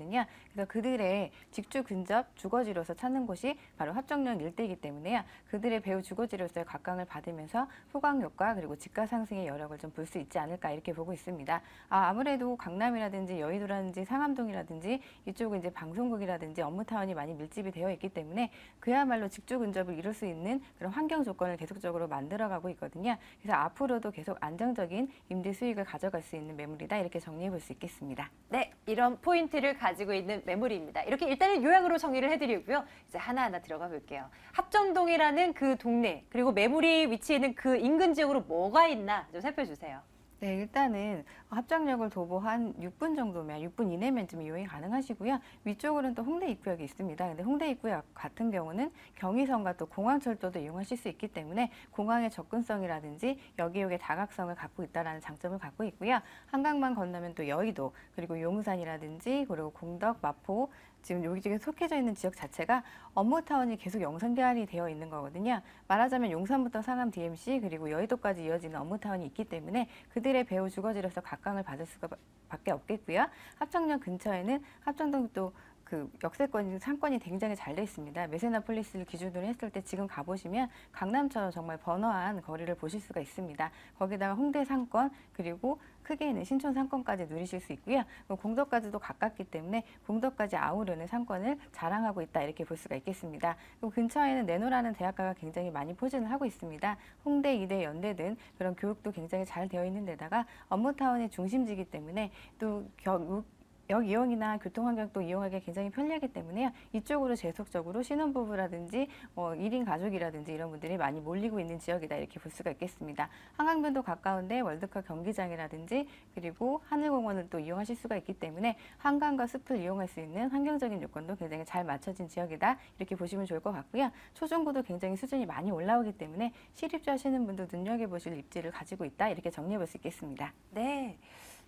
그래서 그들의 직주 근접 주거지로서 찾는 곳이 바로 합정역 일대이기 때문에요. 그들의 배후 주거지로서의 각광을 받으면서 후광 효과 그리고 집가 상승의 여력을 좀 볼 수 있지 않을까 이렇게 보고 있습니다. 아무래도 강남이라든지 여의도라든지 상암동이라든지 이쪽은 이제 방송국이라든지 업무타운이 많이 밀집이 되어 있기 때문에 그야말로 직주 근접을 이룰 수 있는 그런 환경 조건을 계속적으로 만들어가고 있거든요. 그래서 앞으로도 계속 안정적인 임대 수익을 가져갈 수 있는 매물이다 이렇게 정리해 볼 수 있겠습니다. 네, 이런 포인트를 가지고 있는 매물입니다. 이렇게 일단은 요약으로 정리를 해드리고요. 이제 하나하나 들어가 볼게요. 합정동이라는 그 동네 그리고 매물이 위치해 있는 그 인근 지역으로 뭐가 있나 좀 살펴주세요. 네, 일단은 합정역을 도보 한 6분 정도면 6분 이내면 좀 이용이 가능하시고요. 위쪽으로는 또 홍대 입구역이 있습니다. 근데 홍대 입구역 같은 경우는 경의선과 또 공항철도도 이용하실 수 있기 때문에 공항의 접근성이라든지 여기역의 다각성을 갖고 있다는 장점을 갖고 있고요. 한강만 건너면 또 여의도 그리고 용산이라든지 그리고 공덕, 마포 지금 여기저기 속해져 있는 지역 자체가 업무타운이 계속 영상개발이 되어 있는 거거든요. 말하자면 용산부터 상암 DMC 그리고 여의도까지 이어지는 업무타운이 있기 때문에 그들의 배후 주거지로서 각광을 받을 수밖에 없겠고요. 합정역 근처에는 합정동 또 그 역세권, 상권이 굉장히 잘 돼 있습니다. 메세나폴리스를 기준으로 했을 때 지금 가보시면 강남처럼 정말 번화한 거리를 보실 수가 있습니다. 거기다가 홍대 상권 그리고 크게는 신촌 상권까지 누리실 수 있고요. 공덕까지도 가깝기 때문에 공덕까지 아우르는 상권을 자랑하고 있다 이렇게 볼 수가 있겠습니다. 그리고 근처에는 내노라는 대학가가 굉장히 많이 포진을 하고 있습니다. 홍대, 이대, 연대 등 그런 교육도 굉장히 잘 되어 있는 데다가 업무타운의 중심지이기 때문에 또 역 이용이나 교통환경도 이용하기 굉장히 편리하기 때문에요. 이쪽으로 계속적으로 신혼부부라든지 1인 가족이라든지 이런 분들이 많이 몰리고 있는 지역이다 이렇게 볼 수가 있겠습니다. 한강변도 가까운데 월드컵 경기장이라든지 그리고 하늘공원을 또 이용하실 수가 있기 때문에 한강과 숲을 이용할 수 있는 환경적인 요건도 굉장히 잘 맞춰진 지역이다 이렇게 보시면 좋을 것 같고요. 초중고도 굉장히 수준이 많이 올라오기 때문에 실입주 하시는 분도 눈여겨보실 입지를 가지고 있다 이렇게 정리해 볼 수 있겠습니다. 네.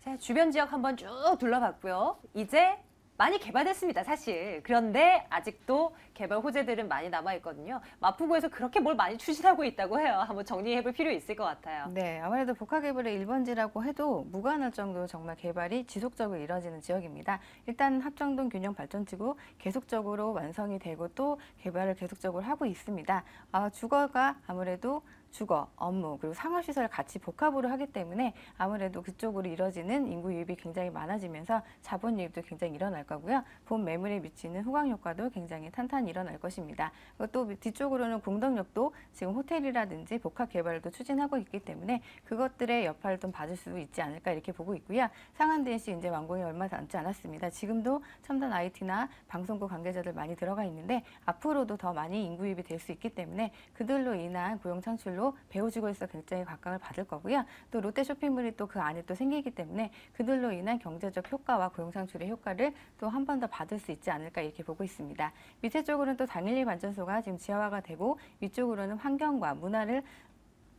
자, 주변 지역 한번 쭉 둘러봤고요. 이제 많이 개발됐습니다, 사실. 그런데 아직도 개발 호재들은 많이 남아있거든요. 마포구에서 그렇게 뭘 많이 추진하고 있다고 해요. 한번 정리해볼 필요 있을 것 같아요. 네, 아무래도 복합 개발의 1번지라고 해도 무관할 정도로 정말 개발이 지속적으로 이뤄지는 지역입니다. 일단 합정동 균형발전지구 계속적으로 완성이 되고 또 개발을 계속적으로 하고 있습니다. 주거가 아무래도 주거, 업무, 그리고 상업시설을 같이 복합으로 하기 때문에 아무래도 그쪽으로 이뤄지는 인구 유입이 굉장히 많아지면서 자본 유입도 굉장히 일어날 거고요. 본 매물에 미치는 후광 효과도 굉장히 탄탄히 일어날 것입니다. 그리고 또 뒤쪽으로는 공덕역도 지금 호텔이라든지 복합 개발도 추진하고 있기 때문에 그것들의 여파를 좀 받을 수 있지 않을까 이렇게 보고 있고요. 상암 DMC 이제 완공이 얼마 남지 않았습니다. 지금도 첨단 IT나 방송국 관계자들 많이 들어가 있는데 앞으로도 더 많이 인구 유입이 될 수 있기 때문에 그들로 인한 고용 창출로 배우주거에서 굉장히 각광을 받을 거고요. 또 롯데 쇼핑몰이 또 그 안에 또 생기기 때문에 그들로 인한 경제적 효과와 고용 창출의 효과를 또 한 번 더 받을 수 있지 않을까 이렇게 보고 있습니다. 밑에 쪽으로는 또 당일리 발전소가 지금 지하화가 되고 위쪽으로는 환경과 문화를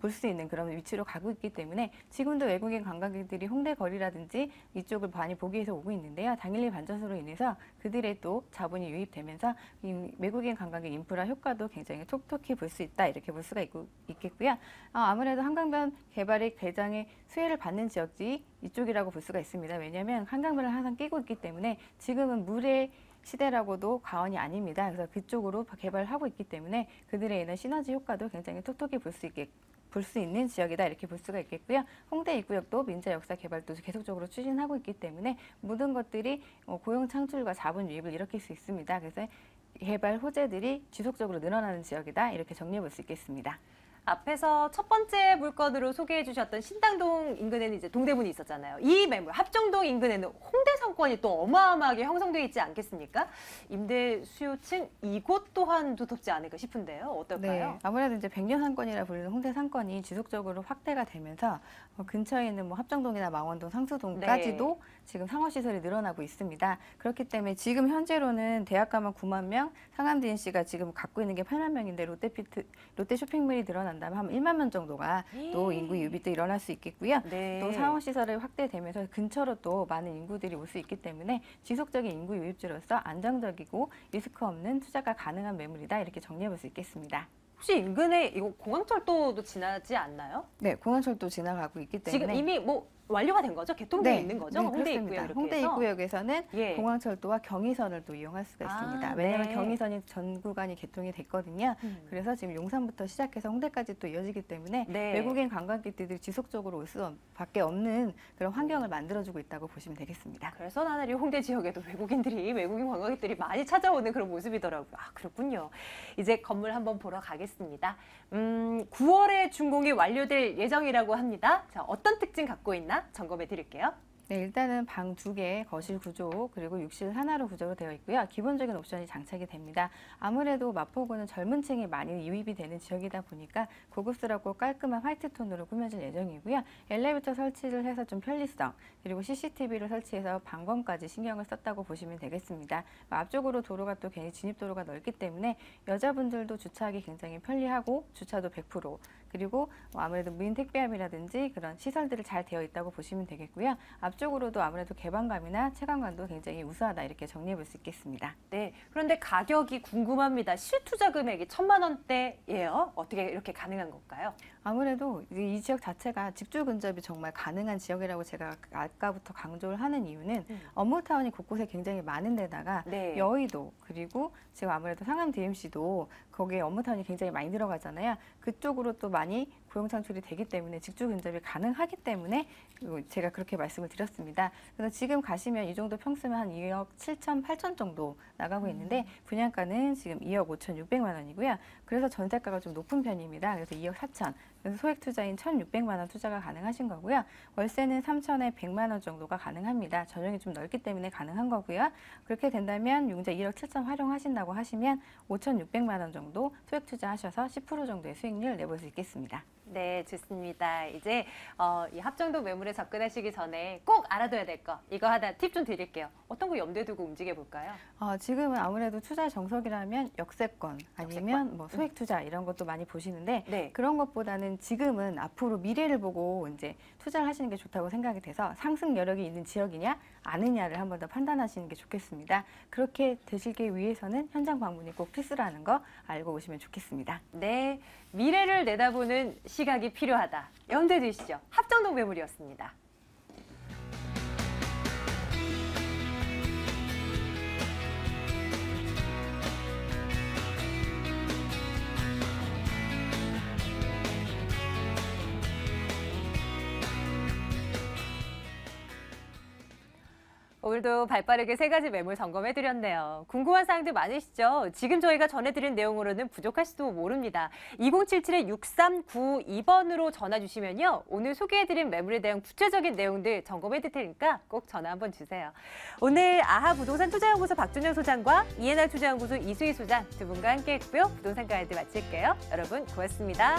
볼 수 있는 그런 위치로 가고 있기 때문에 지금도 외국인 관광객들이 홍대 거리라든지 이쪽을 많이 보기 위해서 오고 있는데요. 당일리 발전소로 인해서 그들의 또 자본이 유입되면서 외국인 관광객 인프라 효과도 굉장히 톡톡히 볼 수 있다 이렇게 볼 수가 있겠고요. 아무래도 한강변 개발의 대장의 수혜를 받는 지역지 이쪽이라고 볼 수가 있습니다. 왜냐하면 한강변을 항상 끼고 있기 때문에 지금은 물의 시대라고도 과언이 아닙니다. 그래서 그쪽으로 개발하고 있기 때문에 그들에 인한 시너지 효과도 굉장히 톡톡히 볼 수 있는 지역이다 이렇게 볼 수가 있겠고요. 홍대 입구역도 민자 역사 개발도 계속적으로 추진하고 있기 때문에 모든 것들이 고용 창출과 자본 유입을 일으킬 수 있습니다. 그래서 개발 호재들이 지속적으로 늘어나는 지역이다 이렇게 정리해 볼 수 있겠습니다. 앞에서 첫 번째 물건으로 소개해 주셨던 신당동 인근에는 이제 동대문이 있었잖아요. 이 매물 합정동 인근에는 홍대 상권이 또 어마어마하게 형성돼 있지 않겠습니까? 임대 수요층 이곳 또한 두텁지 않을까 싶은데요. 어떨까요? 네, 아무래도 이제 백년 상권이라 불리는 홍대 상권이 지속적으로 확대가 되면서 근처에 있는 뭐 합정동이나 망원동, 상수동까지도 지금 상업시설이 늘어나고 있습니다. 그렇기 때문에 지금 현재로는 대학가만 9만 명, 상암 DNC가 지금 갖고 있는 게 8만 명인데 롯데 쇼핑몰이 늘어난다면 한 1만 명 정도가 또 인구 유입이 또 일어날 수 있겠고요. 네. 또 상업시설이 확대되면서 근처로 또 많은 인구들이 올 수 있기 때문에 지속적인 인구 유입지로서 안정적이고 리스크 없는 투자가 가능한 매물이다 이렇게 정리해 볼 수 있겠습니다. 혹시 인근에 이거 공항철도도 지나지 않나요? 네, 공항철도 지나가고 있기 때문에 지금 이미 뭐 완료가 된 거죠? 개통되어 네, 있는 거죠? 네, 홍대 그렇습니다. 입구역 이렇게 홍대 해서? 입구역에서는 예. 공항철도와 경의선을 또 이용할 수가 있습니다. 아, 왜냐하면 네. 경의선이 전 구간이 개통이 됐거든요. 그래서 지금 용산부터 시작해서 홍대까지 또 이어지기 때문에 네. 외국인 관광객들이 지속적으로 올 수밖에 없는 그런 환경을 만들어주고 있다고 보시면 되겠습니다. 그래서 나는 이 홍대 지역에도 외국인 관광객들이 많이 찾아오는 그런 모습이더라고요. 아, 그렇군요. 이제 건물 한번 보러 가겠습니다. 9월에 준공이 완료될 예정이라고 합니다. 자, 어떤 특징 갖고 있나 점검해 드릴게요. 네, 일단은 방 2개, 거실 구조, 그리고 욕실 하나로 구조로 되어 있고요. 기본적인 옵션이 장착이 됩니다. 아무래도 마포구는 젊은 층이 많이 유입이 되는 지역이다 보니까 고급스럽고 깔끔한 화이트 톤으로 꾸며질 예정이고요. 엘리베이터 설치를 해서 좀 편리성, 그리고 CCTV를 설치해서 방범까지 신경을 썼다고 보시면 되겠습니다. 앞쪽으로 도로가 또 괜히 진입도로가 넓기 때문에 여자분들도 주차하기 굉장히 편리하고 주차도 100%, 그리고 아무래도 무인 택배함이라든지 그런 시설들이 잘 되어 있다고 보시면 되겠고요. 앞쪽으로도 아무래도 개방감이나 체감감도 굉장히 우수하다 이렇게 정리해 볼 수 있겠습니다. 네. 그런데 가격이 궁금합니다. 실투자 금액이 1,000만 원대예요. 어떻게 이렇게 가능한 걸까요? 아무래도 이 지역 자체가 직주 근접이 정말 가능한 지역이라고 제가 아까부터 강조를 하는 이유는 업무타운이 곳곳에 굉장히 많은 데다가 네. 여의도 그리고 지금 아무래도 상암 DMC도 거기에 업무타운이 굉장히 많이 들어가잖아요. 그쪽으로 또 많이 고용 창출이 되기 때문에 직주 근접이 가능하기 때문에 제가 그렇게 말씀을 드렸습니다. 그래서 지금 가시면 이 정도 평수면 한 2억 7천, 8천 정도 나가고 있는데 분양가는 지금 2억 5천 6백만 원이고요. 그래서 전세가가 좀 높은 편입니다. 그래서 2억 4천. 그래서 소액 투자인 1,600만 원 투자가 가능하신 거고요. 월세는 3천에 100만 원 정도가 가능합니다. 전용이 좀 넓기 때문에 가능한 거고요. 그렇게 된다면 융자 1억 7천 활용하신다고 하시면 5,600만 원 정도 소액 투자하셔서 10% 정도의 수익률 내볼 수 있겠습니다. 네, 좋습니다. 이제 이 합정동 매물에 접근하시기 전에 꼭 알아둬야 될 거 이거 하나 팁 좀 드릴게요. 어떤 거 염두에 두고 움직여 볼까요? 지금은 아무래도 투자 정석이라면 역세권 아니면 뭐 소액 투자 이런 것도 많이 보시는데 네. 그런 것보다는 지금은 앞으로 미래를 보고 이제 투자를 하시는 게 좋다고 생각이 돼서 상승 여력이 있는 지역이냐 아니냐를 한 번 더 판단하시는 게 좋겠습니다. 그렇게 되시기 위해서는 현장 방문이 꼭 필수라는 거 알고 오시면 좋겠습니다. 네, 미래를 내다보는 시각이 필요하다. 염두에 두시죠. 합정동 매물이었습니다. 오늘도 발빠르게 3가지 매물 점검해드렸네요. 궁금한 사항들 많으시죠? 지금 저희가 전해드린 내용으로는 부족할지도 모릅니다. 2077-6392번으로 전화 주시면요. 오늘 소개해드린 매물에 대한 구체적인 내용들 점검해드릴 테니까 꼭 전화 한번 주세요. 오늘 아하 부동산 투자연구소 박준영 소장과 ENR 투자연구소 이수희 소장 두 분과 함께 했고요. 부동산 가이드 마칠게요. 여러분 고맙습니다.